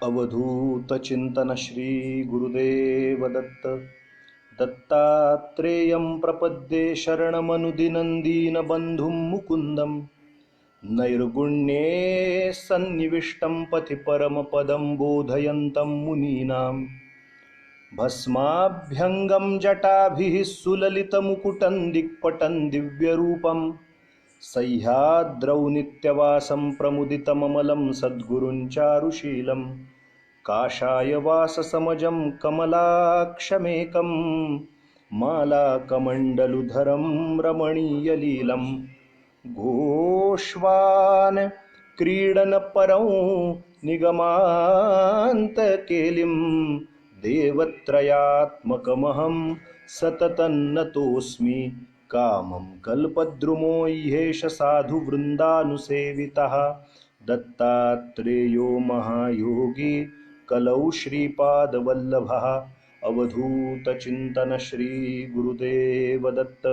अवधूत चिंतन श्री गुरुदेव दत्त दत्तात्रेयं प्रपद्ये शरणमनुदिनं बंधुं मुकुंदं नैर्गुण्ये सन्निविष्टं पथि परमपदं बोधयन्तं मुनीनां भस्माभ्यङ्गं जटाभिः सुललितमुकुटं दिक्पटं दिव्यरूपं सह्याद्रौ नित्यवासं प्रमुदितममलं सद्गुरुं चारुशीलं काषाय वाससमजं कमलाक्षमेकं मालाकमण्डलुधरं रमणीयलीलं गोष्वान् क्रीडनपरं निगमान्तकेलिं देवत्रयात्मकमहं सततं नतोऽस्मि कामं कल्पद्रुमो ह्येष साधुवृन्दानुसेवितः दत्तात्रेयो महायोगी कलौ श्रीपादवल्लभः अवधूतचिंतन श्री गुरुदेव दत्त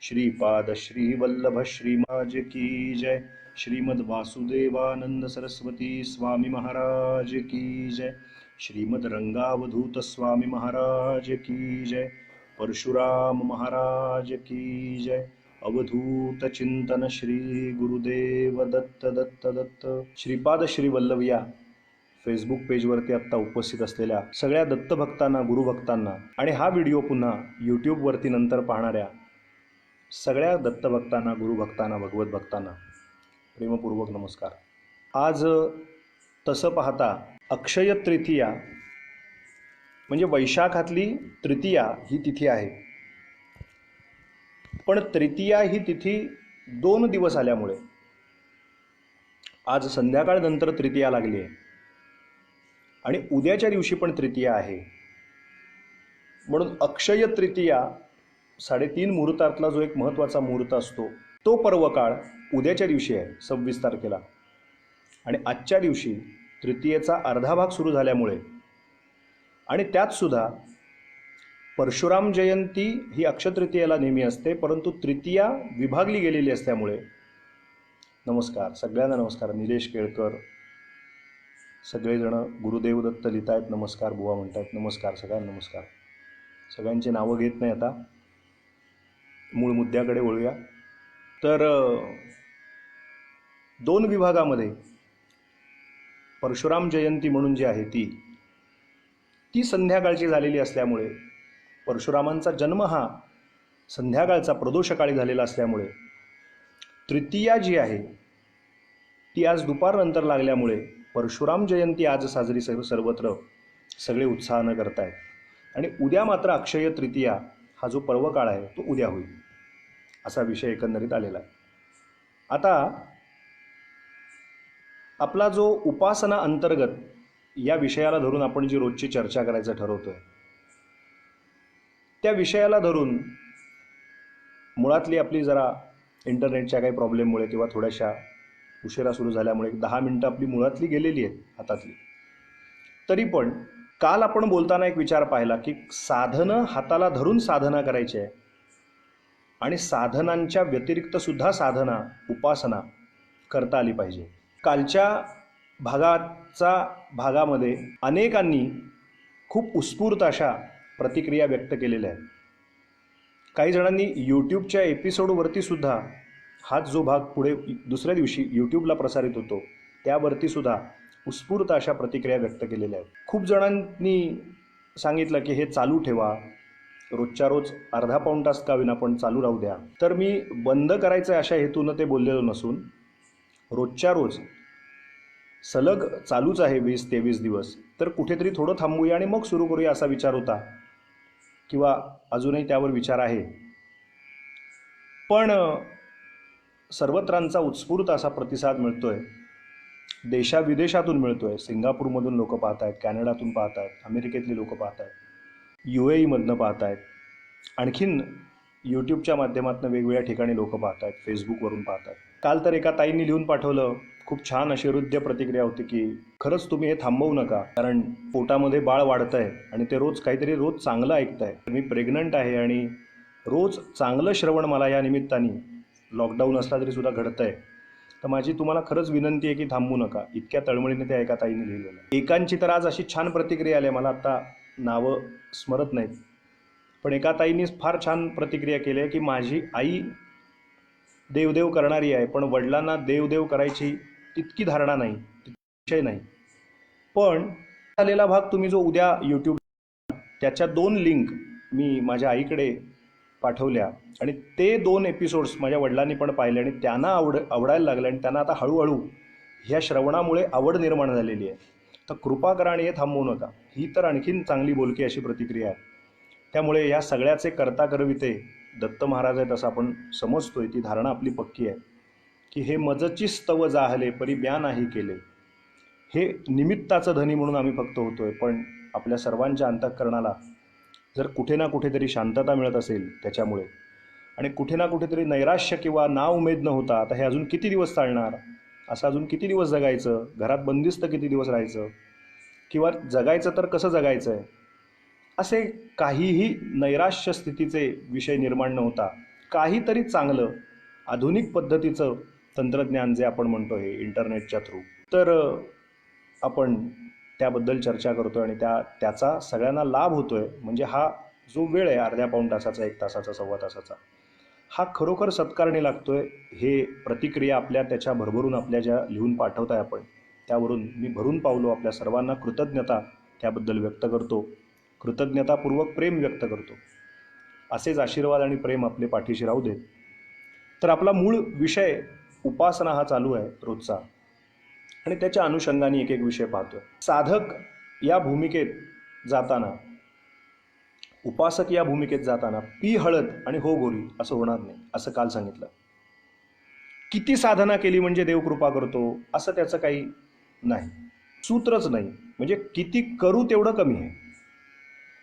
श्रीपाद श्रीवल्लभ श्री महाराज की जय। श्रीमद् वासुदेवानंद सरस्वती स्वामी महाराज की जय। श्रीमद् रंगावधूत स्वामी महाराज की जय। परशुराम महाराज की जय। अवधूत चिंतन श्री गुरुदेव दत्त दत्त दत्त। श्रीपाद श्री वल्लभ या फेसबुक पेजवरती आत्ता उपस्थित असलेल्या सगळ्या दत्तभक्तांना, गुरुभक्तांना आणि हा व्हिडिओ पुन्हा यूट्यूबवरती नंतर पाहणाऱ्या सगळ्या दत्तभक्तांना, गुरुभक्तांना, भगवत भक्तांना प्रेमपूर्वक नमस्कार। आज तसं पाहता अक्षय तृतीया म्हणजे वैशाखातली तृतीया ही तिथी आहे, पण तृतीया ही तिथी 2 दिवस आल्यामुळे आज संध्याकाळ नंतर तृतीया लागली आहे आणि उद्याच्या दिवशी पण तृतीया आहे, म्हणून अक्षय तृतीया 3:30 मुहूर्तातला जो एक महत्त्वाचा मुहूर्त असतो तो पर्वकाळ उद्याच्या दिवशी आहे 26 तारखेला, आणि आजच्या दिवशी तृतीयेचा अर्धा भाग सुरू झाल्यामुळे आणि त्यात सुद्धा परशुराम जयंती ही अक्षतृतीयेला नेहमी असते, परंतु तृतीया विभागली गेलेली असल्यामुळे नमस्कार सगळ्यांना नमस्कार। निलेश केळकर सगळेजण गुरुदेव दत्त लिहितायत, नमस्कार बुवा म्हणतायत, नमस्कार सगळ्यांना नमस्कार। सगळ्यांची नावं घेत नाही, आता मूळ मुद्द्याकडे वळूया। तर 2 विभागामध्ये परशुराम जयंती म्हणून जी आहे ती संध्याकाळची झालेली असल्यामुळे, परशुरामांचा जन्म हा संध्याकाळचा प्रदोषकाळी झालेला असल्यामुळे तृतीया जी आहे ती आज दुपारनंतर लागल्यामुळे परशुराम जयंती आज साजरी सर्वत्र सगळे उत्साहानं करतायत, आणि उद्या मात्र अक्षय तृतीया हा जो पर्वकाळ आहे तो उद्या होईल असा विषय एकंदरीत आलेला आहे। आता आपला जो उपासना अंतर्गत या विषयाला धरून आपण जी रोजची चर्चा करायचं ठरवतोय त्या विषयाला धरून मुळातली आपली जरा इंटरनेटच्या काही प्रॉब्लेममुळे किंवा थोड्याशा उशिरा सुरू झाल्यामुळे 10 मिनिटं आपली मुळातली गेलेली आहेत हातातली, तरी पण काल आपण बोलताना एक विचार पाहिला की साधनं हाताला धरून साधना करायची आहे आणि साधनांच्या व्यतिरिक्त सुद्धा साधना, उपासना करता आली पाहिजे। कालच्या भागामध्ये अनेकांनी खूप उत्स्फूर्त अशा प्रतिक्रिया व्यक्त केलेल्या आहेत। काही जणांनी यूट्यूबच्या एपिसोडवरती सुद्धा हाच जो भाग पुढे दुसऱ्या दिवशी यूट्यूबला प्रसारित होतो त्यावरती सुद्धा उत्स्फूर्त अशा प्रतिक्रिया व्यक्त केलेल्या आहेत। खूप जणांनी सांगितलं की हे चालू ठेवा, रोजच्या रोज अर्धा पाऊण तास का विना पण चालू राहू द्या। तर मी बंद करायचं अशा हेतूनं ते बोललेलो नसून रोजच्या रोज सलग चालूच आहे 20-23 दिवस, तर कुठेतरी थोडं थांबूया आणि मग सुरू करूया असा विचार होता, किंवा अजूनही त्यावर विचार आहे। पण सर्वत्रांचा उत्स्फूर्त असा प्रतिसाद मिळतोय, देशाविदेशातून मिळतोय। सिंगापूरमधून लोक पाहत आहेत, कॅनडातून पाहत आहेत, अमेरिकेतली लोक पाहत आहेत, UAE मधनं पाहत आहेत, आणखीन यूट्यूबच्या माध्यमातून वेगवेगळ्या ठिकाणी लोक पाहत आहेत, फेसबुकवरून पाहत आहेत। काल तर एका ताईंनी लिहून पाठवलं, खूप छान अशी हृदय प्रतिक्रिया होती की खरंच तुम्ही हे थांबवू नका, कारण पोटामध्ये बाळ वाढतंय आणि ते रोज काहीतरी चांगलं ऐकताय। मी प्रेग्नंट आहे आणि रोज चांगलं श्रवण मला या निमित्ताने लॉकडाऊन असला तरी सुद्धा घडतंय, तर माझी तुम्हाला खरंच विनंती आहे की थांबू नका. इतक्या तळमळीने त्या एका ताईने लिहिलेलं आहे. एकांची तर आज अशी छान प्रतिक्रिया आली, मला आता नावं स्मरत नाहीत, पण एका ताईंनी फार छान प्रतिक्रिया केली आहे की माझी आई देवदेव करणारी आहे, पण वडिलांना देवदेव करायची तितकी धारणा नाही, विषय नाही. पण झालेला भाग तुम्ही जो उद्या यूट्यूब, त्याच्या 2 लिंक मी माझ्या आईकडे पाठवल्या आणि ते 2 एपिसोड्स माझ्या वडिलांनी पण पाहिले आणि त्यांना आवडायला लागले आणि त्यांना आता हळूहळू ह्या श्रवणामुळे आवड निर्माण झालेली आहे. तर कृपा करा आणि हे थांबवू नका. ही तर आणखीन चांगली बोलकी अशी प्रतिक्रिया आहे. त्यामुळे या सगळ्याचे करता करविते दत्त महाराज आहेत असं आपण समजतोय. ती धारणा आपली पक्की आहे की हे मजची स्तव जाहले परी ब्या नाही केले. हे निमित्ताचं धनी म्हणून आम्ही फक्त होतोय, पण आपल्या सर्वांच्या अंतःकरणाला जर कुठे ना कुठेतरी शांतता मिळत असेल त्याच्यामुळे, आणि कुठे ना कुठेतरी नैराश्य किंवा नाउमेद न होता आता हे अजून किती दिवस चालणार, असं अजून किती दिवस जगायचं, घरात बंदिस्त किती दिवस राहायचं, किंवा जगायचं तर कसं जगायचं आहे, असे काहीही नैराश्य स्थितीचे विषय निर्माण न होता काहीतरी चांगलं आधुनिक पद्धतीचं तंत्रज्ञान जे आपण म्हणतो हे इंटरनेटच्या थ्रू, तर आपण त्याबद्दल चर्चा करतो आणि त्याचा सगळ्यांना लाभ होतोय. म्हणजे हा जो वेळ आहे अर्ध्या पाऊण तासाचा, 1 तासाचा, सव्वा तासाचा, हा खरोखर सत्कारणी लागतोय. हे प्रतिक्रिया आपल्या त्याच्या भरभरून आपल्या ज्या लिहून पाठवताय आपण, त्यावरून मी भरून पावलो. आपल्या सर्वांना कृतज्ञता त्याबद्दल व्यक्त करतो, कृतज्ञतापूर्वक प्रेम व्यक्त करतो. असेच आशीर्वाद आणि प्रेम आपले पाठीशी राहू देत. तर आपला मूळ विषय उपासना हा चालू आहे रोजचा, आणि त्याच्या अनुषंगाने एक एक विषय पाहतोय. साधक या भूमिकेत जाताना, उपासक या भूमिकेत जाताना पी हळद आणि हो गोरी असं होणार नाही, असं काल सांगितलं. किती साधना केली म्हणजे देव कृपा करतो असं त्याचं काही नाही, सूत्रच नाही. म्हणजे किती करू तेवढं कमी आहे.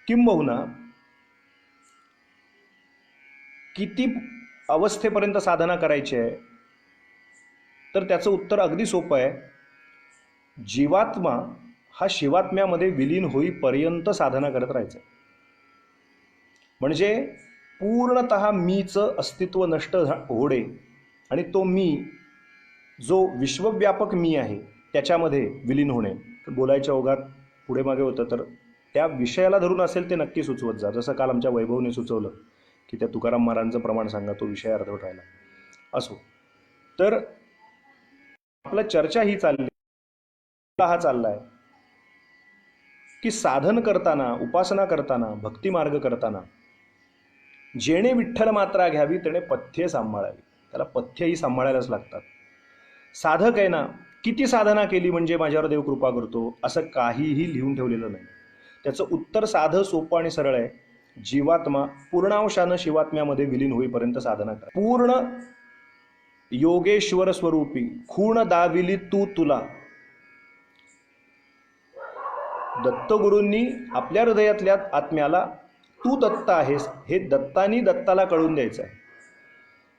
किंबहुना किती अवस्थेपर्यंत साधना करायची आहे, तर त्याचं उत्तर अगदी सोपं आहे. जीवात्मा हा शिवात्म्यामध्ये विलीन होईपर्यंत साधना करत राहायचं. म्हणजे पूर्णतः मीचं अस्तित्व नष्ट होणे आणि तो मी जो विश्वव्यापक मी आहे त्याच्यामध्ये विलीन होणे. बोलायच्या ओघात पुढे मागे होतं, तर त्या विषयाला धरून असेल ते नक्की सुचवत जा. जसं काल आमच्या वैभवने सुचवलं की त्या तुकाराम महाराजांचं प्रमाण सांगा, तो विषय अर्धवट राहिला. असो, तर आपला चर्चा ही चालली, हा चालला आहे की साधन करताना, उपासना करताना, भक्ती मार्ग करताना जेणे विठ्ठल मात्रा घ्यावी तेणे पथ्ये सांभाळावी. त्याला पथ्यही सांभाळायलाच लागतात. साधक आहे ना, किती साधना केली म्हणजे माझ्यावर देव कृपा करतो असं काहीही लिहून ठेवलेलं नाही. त्याचं उत्तर साधं, सोपं आणि सरळ आहे. जीवात्मा पूर्णांशानं शिवात्म्यामध्ये विलीन होईपर्यंत साधना करा. पूर्ण योगेश्वर स्वरूपी खूण दाविली तू तुला. दत्तगुरूंनी आपल्या हृदयातल्या आत्म्याला तू दत्त आहेस हे दत्तानी दत्ताला कळून द्यायचं आहे.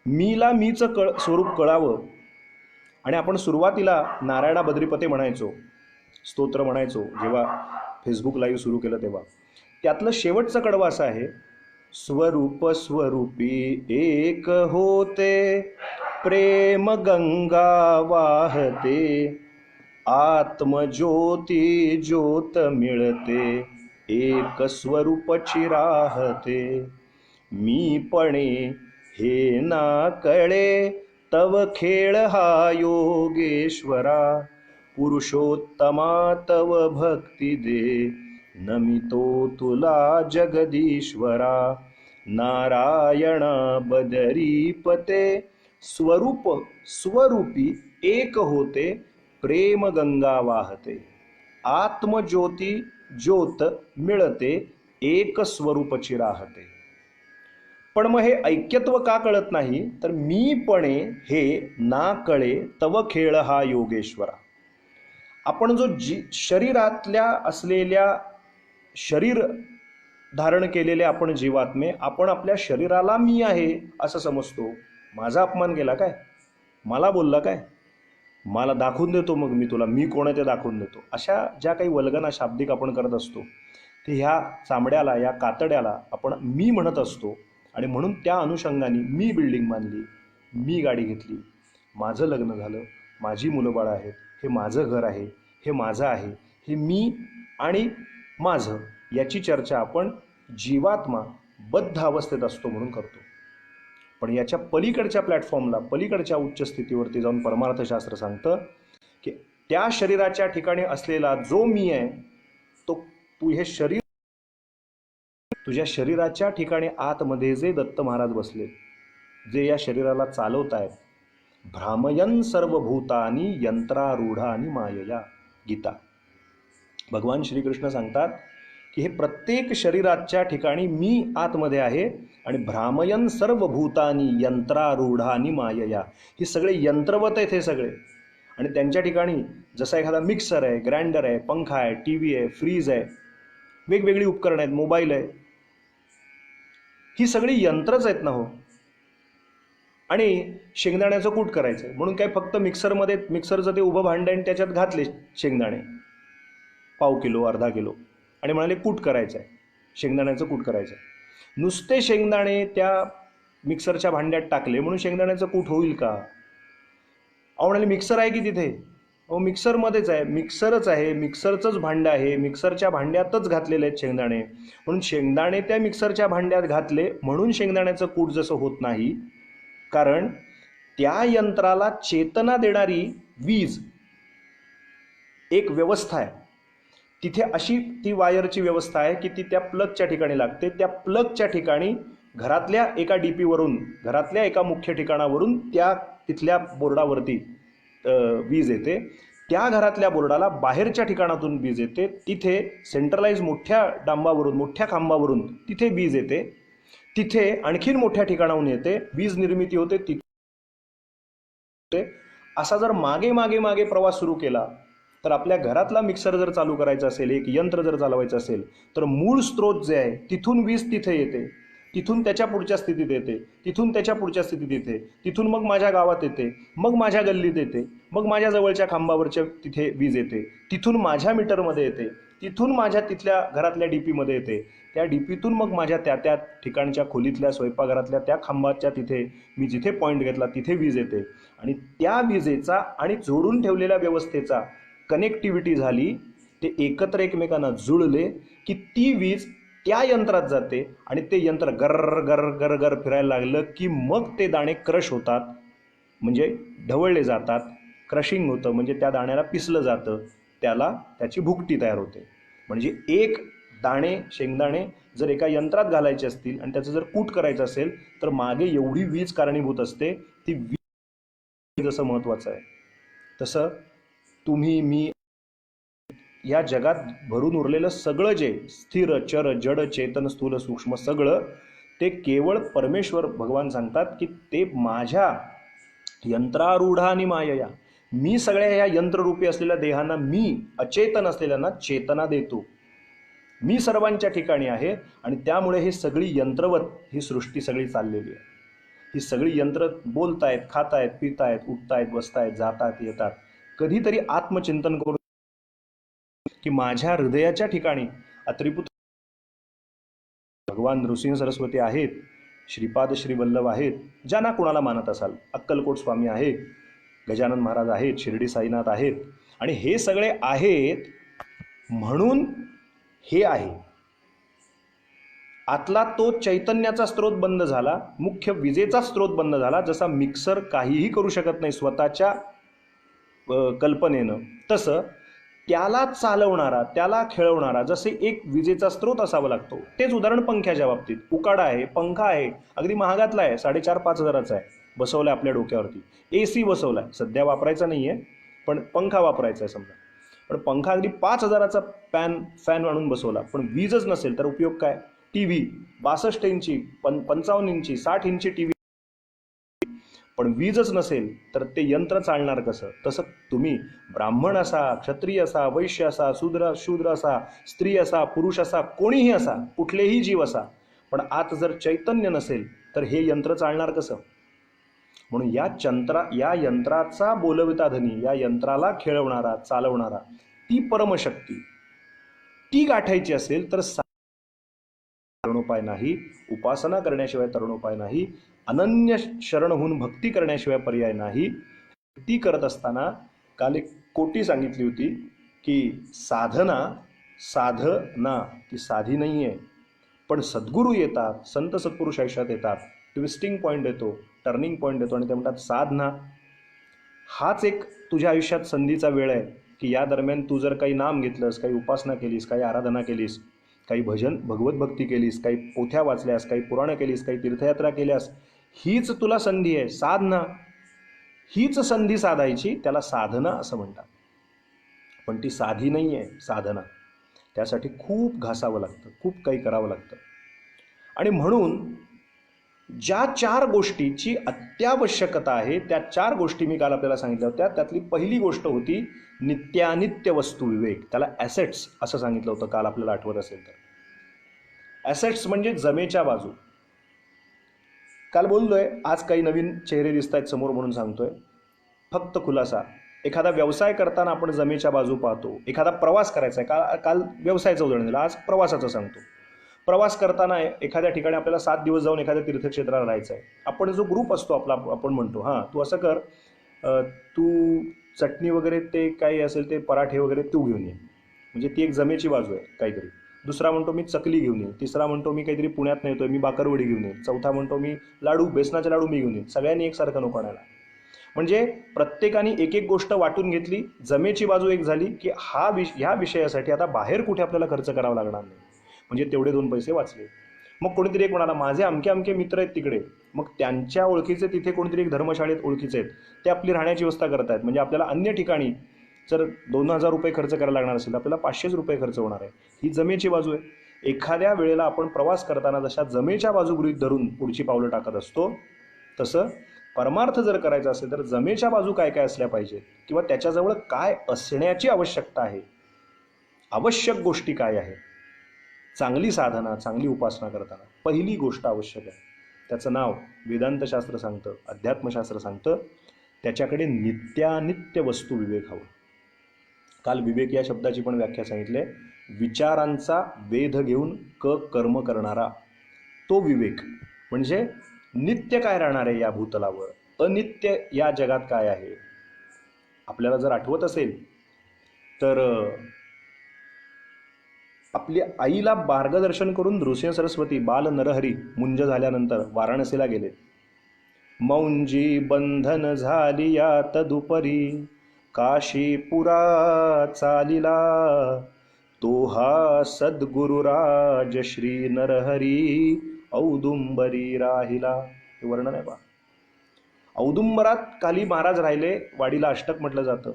मीला मीचं स्वरूप कळावं. आणि आपण सुरुवातीला नारायणा बद्रीपते म्हणायचो, स्तोत्र म्हणायचो जेव्हा फेसबुक लाईव्ह सुरू केलं तेव्हा. त्यातलं शेवटचं कडवं असं आहे, स्वरूप स्वरूपी एक होते, प्रेम गंगा वाहते, आत्मज्योती ज्योत मिळते, एक स्वरूपची राहते. मीपणे हे ना कळे, तव खेळ हा योगेश्वरा, पुरुषोत्तमा तव भक्ती दे, नमितो तुला जगदीश्वरा. नारायण बदरीपते, स्वरूप स्वरूपी एक होते, प्रेम गंगा वाहते, आत्मज्योती ज्योत मिळते, एक स्वरूपची राहते. पण मग हे ऐक्यत्व का कळत नाही, तर मीपणे हे ना कळे, तव खेळ हा योगेश्वरा. आपण जो शरीरातल्या असलेल्या, शरीर धारण केलेले आपण जीवात्मे, आपण आपल्या शरीराला मी आहे असं समजतो. माझा अपमान केला काय, मला बोलला काय, मला दाखवून देतो मग मी तुला, मी कोण आहे ते दाखवून देतो. अशा ज्या काही वल्गना शाब्दिक आपण करत असतो, ते ह्या चामड्याला, या कातड्याला आपण मी म्हणत असतो. आणि म्हणून त्या अनुषंगाने मी बिल्डिंग बांधली, मी गाडी घेतली, माझं लग्न झालं, माझी मुलं बाळं आहेत, हे माझं घर आहे, हे माझं आहे, हे मी आणि माझं याची चर्चा आपण जीवात्मा बद्ध अवस्थेत असतो म्हणून करतो. पण याच्या पलीकडच्या प्लॅटफॉर्मला, पलीकडच्या उच्च स्थितीवरती जाऊन परमार्थशास्त्र सांगतं की त्या शरीराच्या ठिकाणी असलेला जो मी आहे, तो तू हे शरीर, तुझ्या शरीराच्या ठिकाणी आतमध्ये जे दत्त महाराज बसले, जे या शरीराला चालवत आहेत, भ्रामयन सर्वभूतानी यंत्रारूढानी मायया, गीता. भगवान श्रीकृष्ण सांगतात की हे प्रत्येक शरीराच्या ठिकाणी मी आतमध्ये आहे आणि भ्रामयन सर्वभूतानी यंत्रारूढानी मायया, हे सगळे यंत्रवत आहेत हे सगळे. आणि त्यांच्या ठिकाणी जसा एखादा मिक्सर आहे, ग्राइंडर आहे, पंखा आहे, टी व्ही आहे, फ्रीज आहे, वेगवेगळी उपकरणं आहेत, मोबाईल आहे, ही सगळी यंत्रच आहेत ना हो. आणि शेंगदाण्याचं कूट करायचं म्हणून काय फक्त मिक्सरमध्ये, मिक्सरचं ते उभं भांडं आणि त्याच्यात घातले शेंगदाणे 1/2 किलो 1/2 किलो आणि म्हणाले कूट करायचं आहे, शेंगदाण्याचं कूट करायचं आहे. नुसते शेंगदाणे त्या मिक्सरच्या भांड्यात टाकले म्हणून शेंगदाण्याचं कूट होईल का? अहो म्हणाले मिक्सर आहे की तिथे? अहो मिक्सरमध्येच आहे, मिक्सरच आहे, मिक्सरचंच भांडं आहे, मिक्सरच्या भांड्यातच घातलेले आहेत शेंगदाणे, म्हणून शेंगदाणे त्या मिक्सरच्या भांड्यात घातले म्हणून शेंगदाण्याचं कूट जसं होत नाही, कारण त्या यंत्राला चेतना देणारी वीज एक व्यवस्था आहे. तिथे अशी ती वायरची व्यवस्था आहे की ती त्या प्लगच्या ठिकाणी लागते. त्या प्लगच्या ठिकाणी घरातल्या एका डीपीवरून, घरातल्या एका मुख्य ठिकाणावरून त्या तिथल्या बोर्डावरती वीज येते. त्या घरातल्या बोर्डाला बाहेरच्या ठिकाणातून वीज येते. तिथे सेंट्रलाइज मोठ्या डांबावरून, मोठ्या खांबावरून तिथे वीज येते. तिथे आणखीन मोठ्या ठिकाणाहून येते, वीज निर्मिती होते तिथे. असा जर मागे मागे मागे प्रवास सुरू केला तर आपल्या घरातला मिक्सर जर चालू करायचा असेल, एक यंत्र जर चालवायचं असेल, तर मूळ स्त्रोत जे आहे तिथून वीज तिथे येते, तिथून त्याच्या पुढच्या स्थितीत येते, तिथून त्याच्या पुढच्या स्थितीत येते, तिथून मग माझ्या गावात येते, मग माझ्या गल्लीत येते, मग माझ्या जवळच्या खांबावरच्या तिथे वीज येते, तिथून माझ्या मीटरमध्ये येते, तिथून माझ्या तिथल्या घरातल्या डीपीमध्ये येते, त्या डीपीतून मग माझ्या त्या ठिकाणच्या खोलीतल्या स्वयंपाकघरातल्या त्या खांबाच्या तिथे मी जिथे पॉईंट घेतला तिथे वीज येते. आणि त्या विजेचा आणि जोडून ठेवलेल्या व्यवस्थेचा कनेक्टिव्हिटी झाली, ते एकत्र एकमेकांना जुळले की ती वीज त्या यंत्रात जाते आणि ते यंत्र गर गर गर गर फिरायला लागलं की मग ते दाणे क्रश होतात, म्हणजे ढवळले जातात. क्रशिंग होतं म्हणजे त्या दाण्याला पिसलं जातं, त्याला त्याची भुकटी तयार होते. म्हणजे एक दाणे, शेंगदाणे जर एका यंत्रात घालायचे असतील आणि त्याचं जर कूट करायचं असेल तर मागे एवढी वीज कारणीभूत असते. ती वीज जसं महत्त्वाचं आहे तसं तुम्ही, मी, या जगात भरून उरलेलं सगळं जे स्थिर, चर, जड, चेतन, स्थूल, सूक्ष्म सगळं, ते केवळ परमेश्वर भगवान सांगतात की ते माझ्या यंत्रारूढा आणि मायया, मी सगळ्या ह्या यंत्ररूपी असलेल्या देहांना, मी अचेतन असलेल्यांना चेतना देतो. मी सर्वांच्या ठिकाणी आहे आणि त्यामुळे हे सगळी यंत्रवत ही सृष्टी सगळी चाललेली आहे. ही सगळी यंत्र बोलतायत, खातायत, पितायत, उठतायत, बसतायत, जातात, येतात. कधीतरी आत्मचिंतन करून की माझ्या हृदयाच्या ठिकाणी अत्रिपुत्र भगवान नृसिंह सरस्वती आहेत, श्रीपाद श्रीवल्लभ आहेत, ज्यांना कुणाला मानत असाल, अक्कलकोट स्वामी आहेत, गजानन महाराज आहेत, शिर्डी साईनाथ आहेत, आणि हे सगळे आहेत म्हणून हे आहे. आतला तो चैतन्याचा स्रोत बंद झाला, मुख्य विजेचा स्रोत बंद झाला. जसा मिक्सर काहीही करू शकत नाही स्वतःच्या कल्पनेनं, तसं त्याला चालवणारा, त्याला खेळवणारा जसे एक विजेचा स्रोत असावा लागतो. तेच उदाहरण पंख्याच्या बाबतीत. उकाडा आहे, पंखा आहे, अगदी महागातला आहे, 4,500-5 हजाराचा आहे, बसवला आहे आपल्या डोक्यावरती. AC बसवला आहे, सध्या वापरायचा नाही आहे, पण पंखा वापरायचा आहे समजा. पण पंखा अगदी 5 हजाराचा फॅन आणून बसवला, पण वीजच नसेल तर उपयोग काय? TV 62 इंची, 55 इंची, 60 इंची TV, पण वीजच नसेल तर ते यंत्र चालणार कसं? तसं तुम्ही ब्राह्मण असा, क्षत्रिय असा, वैश्य असा, शूद्र असा, स्त्री असा, पुरुष असा, कोणीही असा, कुठलेही जीव असा, पण आत जर चैतन्य नसेल तर हे यंत्र चालणार कसं? म्हणून या यंत्राचा बोलविता धनी, या यंत्राला खेळवणारा, चालवणारा, ती परमशक्ती, ती गाठायची असेल तर तरुणोपाय नाही, उपासना करण्याशिवाय तरुणोपाय नाही, अनन्य शरण होऊन भक्ती करण्याशिवाय पर्याय नाही. ती करत असताना काल एक कोटी सांगितली होती की साधना ती साधी नाही आहे, पण सद्गुरू येतात, संत सत्पुरुष आयुष्यात येतात, ट्विस्टिंग पॉईंट येतो, टर्निंग पॉईंट येतो आणि ते म्हणतात साधना हाच एक तुझ्या आयुष्यात संधीचा वेळ आहे की या दरम्यान तू जर काही नाम घेतलंस, काही उपासना केलीस, काही आराधना केलीस, काही भजन भगवत भक्ती केलीस, काही पोथ्या वाचल्यास, काही पुराणं केलीस, काही तीर्थयात्रा केल्यास, हीच तुला संधी आहे. साधना हीच संधी साधायची, त्याला साधना असं म्हणतात. पण ती साधी नाही आहे साधना, त्यासाठी खूप घासावं लागतं, खूप काही करावं लागतं. आणि म्हणून ज्या 4 गोष्टीची अत्यावश्यकता आहे त्या 4 गोष्टी मी काल आपल्याला सांगितल्या होत्या. त्यातली पहिली गोष्ट होती नित्यानित्य वस्तू विवेक, त्याला ॲसेट्स असं सांगितलं होतं काल, आपल्याला आठवत असेल तर. ॲसेट्स म्हणजे जमेच्या बाजू. काल बोललोय, आज काही नवीन चेहरे दिसत आहेत समोर म्हणून सांगतोय. फक्त खुलासा, एखादा व्यवसाय करताना आपण जमेच्या बाजू पाहतो. एखादा प्रवास करायचा आहे, काल व्यवसायाचं उदाहरण दिलं, आज प्रवासाचं सांगतो. प्रवास करताना एखाद्या ठिकाणी आपल्याला 7 दिवस जाऊन एखाद्या तीर्थक्षेत्राला राहायचं आहे. आपण जो ग्रुप असतो आपला, आपण म्हणतो हां तू असं कर, तू चटणी वगैरे ते काही असेल ते पराठे वगैरे तू घेऊन ये, म्हणजे ती एक जमेची बाजू आहे काहीतरी. दुसरा म्हणतो मी चकली घेऊन येईन. तिसरा म्हणतो मी काहीतरी पुण्यात येतोय, मी बाकरवडी घेऊन येईन. चौथा म्हणतो मी लाडू, बेसनाचे लाडू मी घेऊन येईन. सगळ्यांनी एकसारखं नको आणायला. म्हणजे प्रत्येकाने एक एक गोष्ट वाटून घेतली, जमेची बाजू एक झाली की ह्या विषयासाठी आता बाहेर कुठे आपल्याला खर्च करावा लागणार नाही, म्हणजे तेवढे 2 पैसे वाचले. मग कोणीतरी एक म्हणाला माझे अमके अमके मित्र आहेत तिकडे, मग त्यांच्या ओळखीचे तिथे कोणीतरी एक धर्मशाळेत ओळखीचे आहेत, ते आपली राहण्याची व्यवस्था करत आहेत. म्हणजे आपल्याला अन्य ठिकाणी जर 2,000 रुपये खर्च करायला लागणार असेल, आपल्याला 500 रुपये खर्च होणार आहे. ही जमेची बाजू आहे. एखाद्या वेळेला आपण प्रवास करताना जशा जमेच्या बाजू गृहीत धरून पुढची पावलं टाकत असतो, तसं परमार्थ जर करायचा असेल तर जमेच्या बाजू काय काय असल्या पाहिजेत, किंवा त्याच्याजवळ काय असण्याची आवश्यकता आहे, आवश्यक गोष्टी काय आहे. चांगली साधना, चांगली उपासना करताना पहिली गोष्ट आवश्यक आहे, त्याचं नाव वेदांतशास्त्र सांगतं, अध्यात्मशास्त्र सांगतं, त्याच्याकडे नित्यानित्य वस्तू विवेक हवं. काल विवेक या शब्दाची पण व्याख्या सांगितली, विचारांचा वेध घेऊन कर्म करणारा तो विवेक. म्हणजे नित्य काय राहणार आहे या भूतलावर, अनित्य या जगात काय आहे. आपल्याला जर आठवत असेल तर आपल्या आईला मार्गदर्शन करून नृसिंह सरस्वती बाल नरहरी मुंज झाल्यानंतर वाराणसीला गेले. मौंजी बंधन झाली या तदुपरी, काशीपुरा चालिला, तो हा सद्गुरुराज श्री नरहरी औदुंबरी राहिला. हे वर्णन आहे बा. औदुंबरात काली महाराज राहिले, वाडीला अष्टक म्हटलं जातं.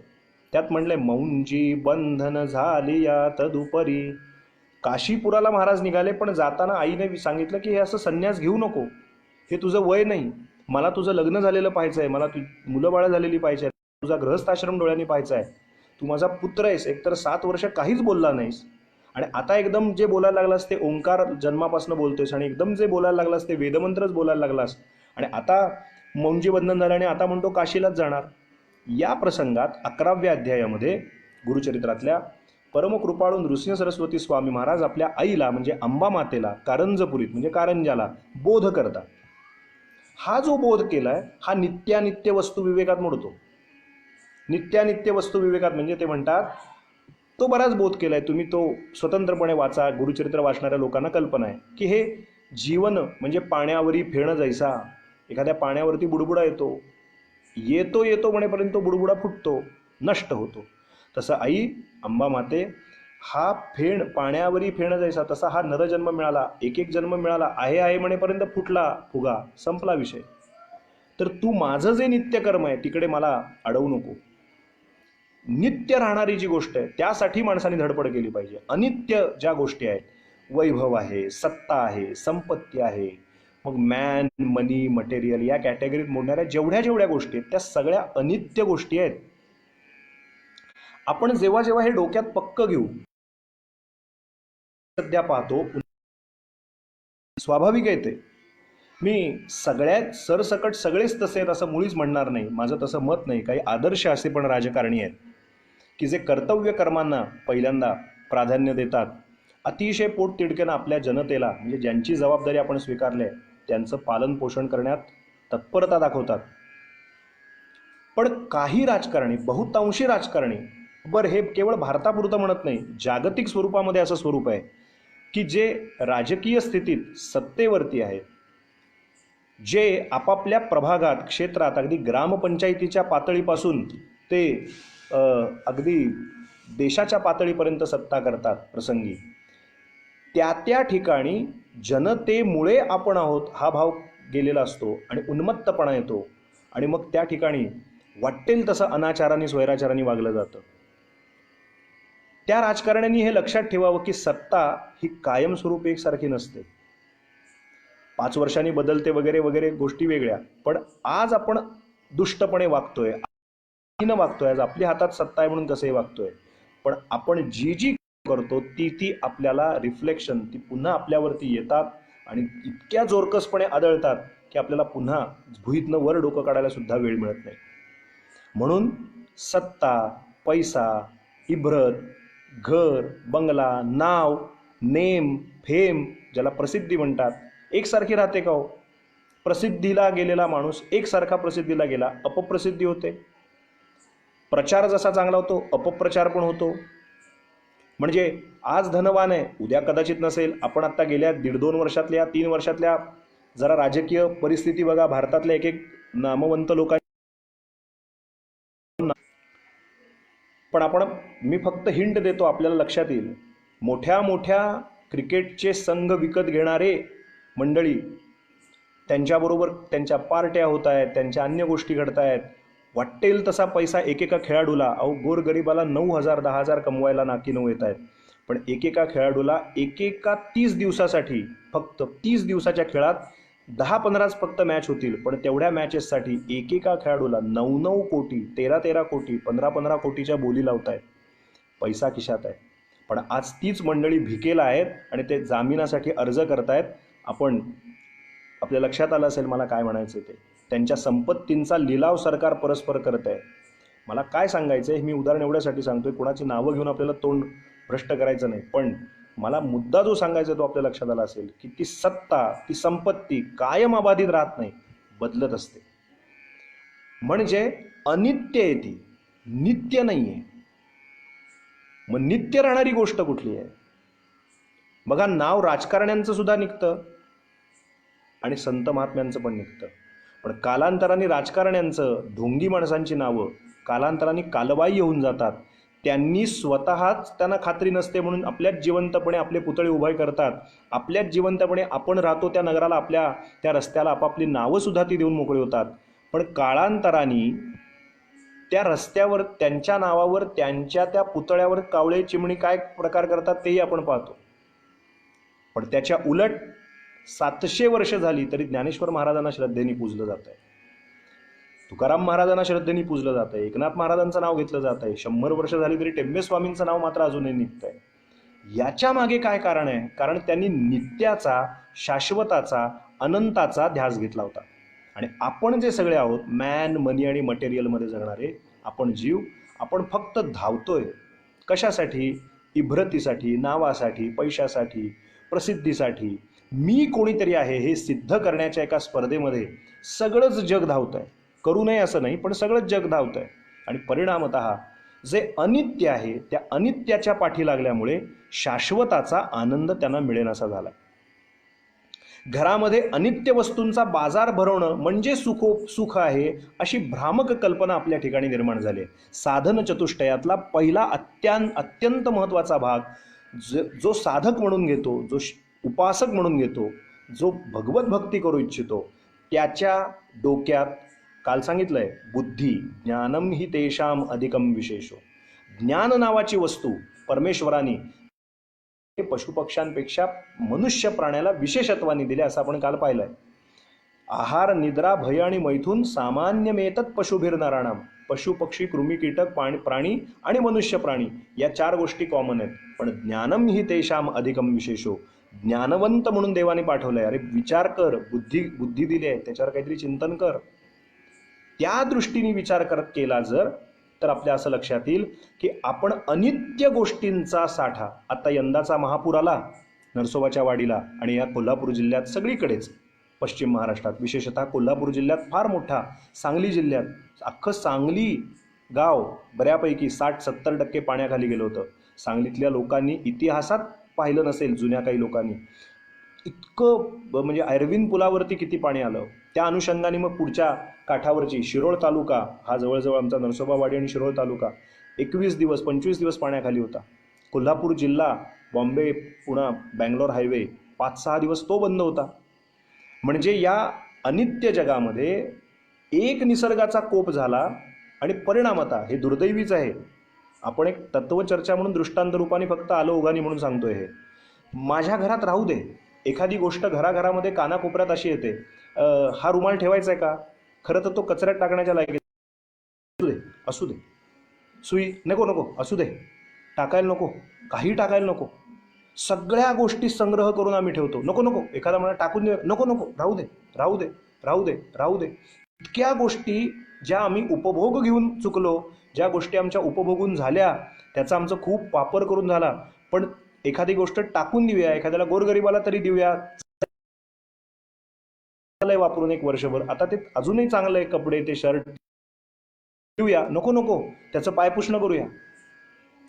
त्यात म्हणले मौंजी बंधन झाली या तदुपरी. काशीपुराला महाराज निघाले, पण जाताना आईने सांगितलं की हे असं संन्यास घेऊ नको, हे तुझं वय नाही, मला तुझं लग्न झालेलं पाहायचं आहे, मला मुलं बाळं झालेली पाहिजे, तुझा गृहस्थाश्रम डोळ्यांनी पाहायचा आहे, तू माझा पुत्र आहेस. एकतर 7 वर्ष काहीच बोलला नाहीस, आणि आता एकदम जे बोलायला लागलास ते ओंकार जन्मापासून बोलतोयस, आणि एकदम जे बोलायला लागलास ते वेदमंत्रच बोलायला लागलास, आणि आता मौंजी बंधन झाल्याने आता म्हणतो काशीलाच जाणार. या प्रसंगात 11व्या अध्यायामध्ये गुरुचरित्रातल्या परमकृपाळू नृसिंह सरस्वती स्वामी महाराज आपल्या आईला म्हणजे अंबा मातेला कारंजपुरीत म्हणजे कारंजाला बोध करतात. हा जो बोध केलाय हा नित्यानित्य वस्तू विवेकात मोडतो. नित्यानित्य वस्तू विवेकात म्हणजे ते म्हणतात, तो बराच बोध केलाय तुम्ही, तो स्वतंत्रपणे वाचा. गुरुचरित्र वाचणाऱ्या लोकांना कल्पना आहे की हे जीवन म्हणजे पाण्यावरी फेणं जैसा, एखाद्या पाण्यावरती बुडबुडा येतो, येतो येतो म्हणेपर्यंत तो बुडबुडा फुटतो, नष्ट होतो. तसं आई अंबा माते हा फेण, पाण्यावरी फेण जैसा, तसा हा नरजन्म मिळाला, एक एक जन्म मिळाला, आहे म्हणेपर्यंत फुटला फुगा, संपला विषय. तर तू माझं जे नित्यकर्म आहे तिकडे मला अडवू नको. नित्य राहणारी जी गोष्ट आहे त्यासाठी माणसाने धडपड केली पाहिजे. अनित्य ज्या गोष्टी आहेत, वैभव आहे, सत्ता आहे, संपत्ती आहे, मग मॅन, मनी, मटेरियल या कॅटेगरीत मोडणाऱ्या जेवढ्या गोष्टी आहेत त्या सगळ्या अनित्य गोष्टी आहेत. आपण जेव्हा जेव्हा हे डोक्यात पक्क घेऊ, सध्या पाहतो स्वाभाविक आहे ते. मी सगळ्यात सरसकट सगळेच तसे आहेत असं मुळीच म्हणणार नाही, माझं तसं मत नाही. काही आदर्श असे पण राजकारणी आहेत की जे कर्तव्य कर्मांना पहिल्यांदा प्राधान्य देतात, अतिशय पोटतिडकीनं आपल्या जनतेला म्हणजे ज्यांची जबाबदारी आपण स्वीकारली आहे त्यांचं पालन पोषण करण्यात तत्परता दाखवतात. पण काही राजकारणी, बहुतांशी राजकारणी, बरं हे केवळ भारतापुरतं म्हणत नाही, जागतिक स्वरूपामध्ये असं स्वरूप आहे की जे राजकीय स्थितीत सत्तेवरती आहेत, जे आपापल्या प्रभागात, क्षेत्रात, अगदी ग्रामपंचायतीच्या पातळीपासून ते अगदी देशाच्या पातळीपर्यंत सत्ता करतात प्रसंगी, त्या ठिकाणी जनतेमुळे आपण आहोत हा भाव गेलेला असतो आणि उन्मत्तपणा येतो आणि मग त्या ठिकाणी वाटेल तसं अनाचाराने, स्वैराचाराने वागलं जातं. त्या राजकारण्यांनी हे लक्षात ठेवावं की सत्ता ही कायमस्वरूपी एकसारखी नसते. 5 वर्षांनी बदलते वगैरे वगैरे, गोष्टी वेगळ्या. पण आज आपण दुष्टपणे वागतोय, वागतोय, आज आपल्या हातात सत्ता आहे म्हणून कसंही वागतोय. पण आपण जी जी करतो ती आपल्याला रिफ्लेक्शन, ती पुन्हा आपल्यावरती येतात आणि इतक्या जोरकसपणे आदळतात की आपल्याला पुन्हा भुईतनं वर डोकं काढायला सुद्धा वेळ मिळत नाही. म्हणून सत्ता, पैसा, इब्रत, घर, बंगला, नाव, नेम, फेम, ज्याला प्रसिद्धी म्हणतात, एकसारखी राहते का हो? प्रसिद्धीला गेलेला माणूस एकसारखा प्रसिद्धीला गेला, अपप्रसिद्धी होते. प्रचार जसा चांगला होतो, अपप्रचार पण होतो. म्हणजे आज धनवान आहे, उद्या कदाचित नसेल. आपण आता गेल्या 1.5-2 वर्षातल्या, 3 वर्षातल्या जरा राजकीय परिस्थिती बघा, भारतातल्या एक नामवंत लोकांची. पण मी फक्त हिंट देतो, आपल्याला लक्षात येईल. मोठ्या मोठ्या क्रिकेटचे संघ विकत घेणारे मंडळी, त्यांच्याबरोबर त्यांच्या पार्ट्या होत आहेत, त्यांच्या अन्य गोष्टी घडत आहेत. वाटेल तसा पैसा एकेका खेळाडूला, गोरगरिबाला 9,000 10,000 कमवायला नाकी नऊ येत आहेत. पण एकेका खेळाडूला एकेका 30 दिवसासाठी, फक्त 30 दिवसाच्या खेळात 10-15च फक्त मॅच होतील, पण तेवढ्या मॅचेससाठी एकेका खेळाडूला 9-9 कोटी, 13-13 कोटी, 15-15 कोटीच्या बोली लावत आहेत. पैसा खिशात आहे. पण आज तीच मंडळी भिकेला आहेत आणि ते जामिनासाठी अर्ज करतायत. आपल्या लक्षात आलं असेल मला काय म्हणायचं ते. त्यांच्या संपत्तींचा लिलाव सरकार परस्पर करत आहे. मला काय सांगायचं आहे, मी उदाहरण एवढ्यासाठी सांगतोय, कोणाची नावं घेऊन आपल्याला तोंड भ्रष्ट करायचं नाही. पण मला मुद्दा जो सांगायचा तो आपल्या लक्षात आला असेल की ती सत्ता, ती संपत्ती कायम अबाधित राहत नाही, बदलत असते. म्हणजे अनित्य आहे, ती नित्य नाही आहे. मग नित्य राहणारी गोष्ट कुठली आहे? बघा, नाव राजकारण्यांचं सुद्धा निघतं आणि संत महात्म्यांचं पण निघतं. पण कालांतराने राजकारण्यांचं, ढोंगी माणसांची नावं कालांतराने कालबाह्य होऊन जातात. त्यांनी स्वतःच, त्यांना खात्री नसते म्हणून आपल्याच जिवंतपणे आपले पुतळे उभे करतात. आपल्याच जिवंतपणे आपण राहतो त्या नगराला, आपल्या त्या रस्त्याला आपापली नावं सुद्धा ती देऊन मोकळे होतात. पण कालांतराने त्या रस्त्यावर, त्यांच्या नावावर, त्यांच्या त्या पुतळ्यावर कावळे चिमणी काय प्रकार करतात तेही आपण पाहतो. पण त्याच्या उलट 700 वर्ष झाली तरी ज्ञानेश्वर महाराजांना श्रद्धेने पूजलं जात आहे, तुकाराम महाराजांना श्रद्धेने पूजलं जात आहे, एकनाथ महाराजांचं नाव घेतलं जात आहे. 100 वर्ष झाली तरी टेंबे स्वामींचं नाव मात्र अजूनही निघत आहे. याच्या मागे काय कारण आहे? कारण त्यांनी नित्याचा, शाश्वताचा, अनंताचा ध्यास घेतला होता. आणि आपण जे सगळे आहोत, मॅन, मनी आणि मटेरियलमध्ये जगणारे आपण जीव, आपण फक्त धावतोय कशासाठी? इब्रतीसाठी, नावासाठी, पैशासाठी, प्रसिद्धीसाठी. मी कोणीतरी आहे हे सिद्ध करण्याच्या एका स्पर्धेमध्ये सगळंच जग धावत आहे. करू नये असं नाही, पण सगळंच जग धावत आहे. आणि परिणामतः जे अनित्य आहे त्या अनित्याच्या पाठी लागल्यामुळे शाश्वताचा आनंद त्यांना मिळेनासा झाला. घरामध्ये अनित्य वस्तूंचा बाजार भरवणं म्हणजे सुख आहे, अशी भ्रामक कल्पना आपल्या ठिकाणी निर्माण झाली. साधन चतुष्टयातला पहिला अत्यंत महत्त्वाचा भाग जो साधक म्हणून घेतो, जो उपासक म्हणून घेतो, जो भगवत भक्ती करू इच्छितो, त्याच्या डोक्यात काल सांगितलंय, बुद्धी ज्ञानम हि तेषाम अधिकम विशेषो. ज्ञान नावाची वस्तू परमेश्वराने पशुपक्ष्यांपेक्षा मनुष्य प्राण्याला विशेषत्वाने दिले असं आपण काल पाहिलंय. आहार, निद्रा, भय आणि मैथून सामान्यमेतत् पशुभिर्नराणाम. पशु, पक्षी, कृमी, कीटक, प्राणी आणि मनुष्य प्राणी या 4 गोष्टी कॉमन आहेत. पण ज्ञानम हि तेषाम अधिकम विशेषो. ज्ञानवंत म्हणून देवाने पाठवलंय. अरे विचार कर, बुद्धी दिली आहे, त्याच्यावर काहीतरी चिंतन कर. त्या दृष्टीने विचार केला जर, तर आपल्या असं लक्षात येईल की आपण अनित्य गोष्टींचा साठा, आता यंदाचा महापूर आला नरसोबाच्या वाडीला आणि या कोल्हापूर जिल्ह्यात सगळीकडेच, पश्चिम महाराष्ट्रात, विशेषतः कोल्हापूर जिल्ह्यात फार मोठा, सांगली जिल्ह्यात अख्खं सांगली गाव बऱ्यापैकी 60-70% पाण्याखाली गेलं होतं. सांगलीतल्या लोकांनी इतिहासात पाहिलं नसेल, जुन्या काही लोकांनी इतकं म्हणजे अरविंद पुलावरती किती पाणी आलं. त्या अनुषंगाने मग पुढच्या काठावरची शिरोळ तालुका, हा जवळजवळ आमचा नरसोबावाडी आणि शिरोळ तालुका 21 दिवस 25 दिवस पाण्याखाली होता. कोल्हापूर जिल्हा, बॉम्बे पुणा बँगलोर हायवे 5-6 दिवस तो बंद होता. म्हणजे या अनित्य जगामध्ये एक निसर्गाचा कोप झाला आणि परिणामता हे दुर्दैवीच आहे. आपण एक तत्वचर्चा म्हणून दृष्टांत रूपाने फक्त आलो ओघानी म्हणून सांगतोय. हे माझ्या घरात राहू दे, एखादी गोष्ट घराघरामध्ये कानाकोपऱ्यात अशी येते, हा रुमाल ठेवायचा आहे का, खरं तर तो कचऱ्यात टाकण्याच्या लायकीत, असू दे असू दे, सुई नको नको असू दे, टाकायला नको, काही टाकायला नको, सगळ्या गोष्टी संग्रह करून आम्ही ठेवतो. नको नको, एखादा म्हणा टाकून दे, नको नको, राहू दे राहू दे राहू दे राहू दे. इतक्या गोष्टी ज्या आम्ही उपभोग घेऊन चुकलो, ज्या गोष्टी आमच्या उपभोगून झाल्या त्याचा आमचा खूप वापर करून झाला. पण एखादी गोष्ट टाकून देऊया, एखाद्याला गोरगरिबाला तरी देऊया, वापरून एक वर्षभर, आता ते अजूनही चांगलं आहे, कपडे ते शर्ट देऊया, नको नको त्याचं पायपुष्ण करूया,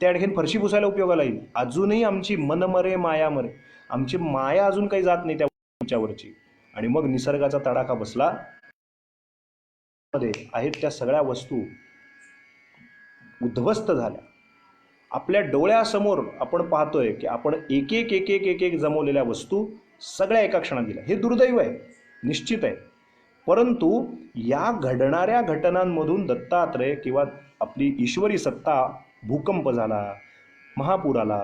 ते आणखीन फरशी पुसायला उपयोगाला येईल. अजूनही आमची मन मरे माया मरे, आमची माया अजून काही जात नाही त्यावरची. आणि मग निसर्गाचा तडाखा बसला. मध्ये आहेत त्या सगळ्या वस्तू उद्ध्वस्त झाल्या. आपल्या डोळ्यासमोर आपण पाहतोय की आपण एक एक एक एक एक एक जमवलेल्या वस्तू सगळ्या एका क्षणात दिल्या. हे दुर्दैव आहे, निश्चित आहे. परंतु या घडणाऱ्या घटनांमधून दत्तात्रय किंवा आपली ईश्वरी सत्ता, भूकंप झाला, महापूर आला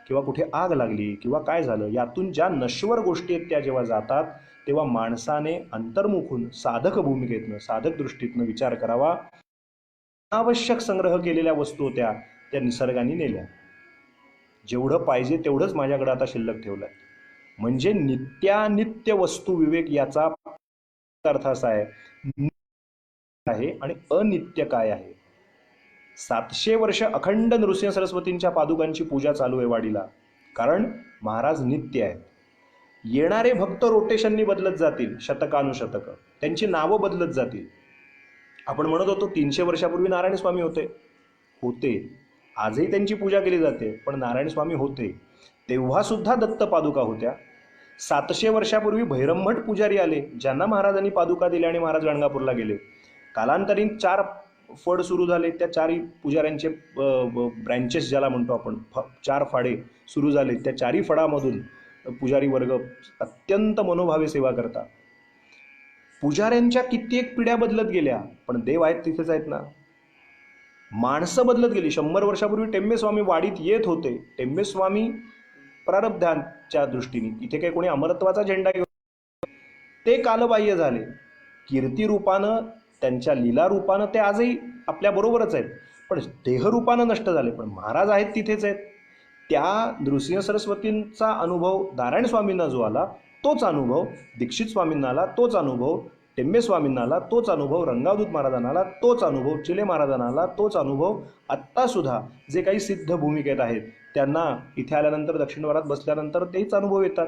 किंवा कुठे आग लागली किंवा काय झालं, यातून ज्या नश्वर गोष्टी आहेत त्या जेव्हा जातात तेव्हा माणसाने अंतर्मुख होऊन साधक भूमिकेतनं, साधक दृष्टीतनं विचार करावा. आवश्यक संग्रह केलेल्या वस्तू होत्या त्या निसर्गाने नेल्या. जेवढं पाहिजे तेवढंच माझ्याकडे आता शिल्लक ठेवलंय. म्हणजे नित्यानित्य वस्तू विवेक याचा अर्थ असा आहे आणि अनित्य काय आहे. 700 वर्ष अखंड नृसिंह सरस्वतींच्या पादुकांची पूजा चालू आहे वाडीला, कारण महाराज नित्य आहेत. येणारे भक्त रोटेशननी बदलत जातील, शतकानुशतक त्यांची नावं बदलत जातील. आपण म्हणत होतो 300 वर्षापूर्वी नारायण स्वामी होते, आजही त्यांची पूजा केली जाते, पण नारायण स्वामी होते तेव्हा सुद्धा दत्त पादुका होत्या. 700 वर्षापूर्वी भैरमभट पुजारी आले, ज्यांना महाराजांनी पादुका दिल्या आणि महाराज गाणगापूरला गेले. कालांतरी 4 फड सुरू झाले, त्या 4 पुजाऱ्यांचे ब्रँचेस ज्याला म्हणतो आपण, 4 फाडे सुरू झाले. त्या 4 फडामधून पुजारी वर्ग अत्यंत मनोभावे सेवा करतात. पुजाऱ्यांच्या कित्येक पिढ्या बदलत गेल्या, पण देव आहेत तिथेच आहेत ना. माणसं बदलत गेली. 100 वर्षापूर्वी टेंबेस्वामी वाडीत येत होते. टेंबेस्वामी प्रारब्धांच्या दृष्टीने इथे काही कोणी अमरत्वाचा झेंडा घेऊन, ते कालबाह्य झाले. कीर्तिरूपानं, त्यांच्या लीला रूपानं ते आजही आपल्याबरोबरच आहेत, पण देहरूपानं नष्ट झाले. पण महाराज आहेत तिथेच आहेत. त्या नृसिंह सरस्वतींचा अनुभव नारायण स्वामींना जो आला तोच अनुभव दीक्षित स्वामींना आला, तोच अनुभव टेंबेस्वामींना आला, तोच अनुभव रंगावधूत महाराजांना आला, तोच अनुभव चिले महाराजांना आला, तोच अनुभव आत्तासुद्धा जे काही सिद्ध भूमिकेत आहेत त्यांना इथे आल्यानंतर, दक्षिण द्वारात बसल्यानंतर तेच अनुभव येतात.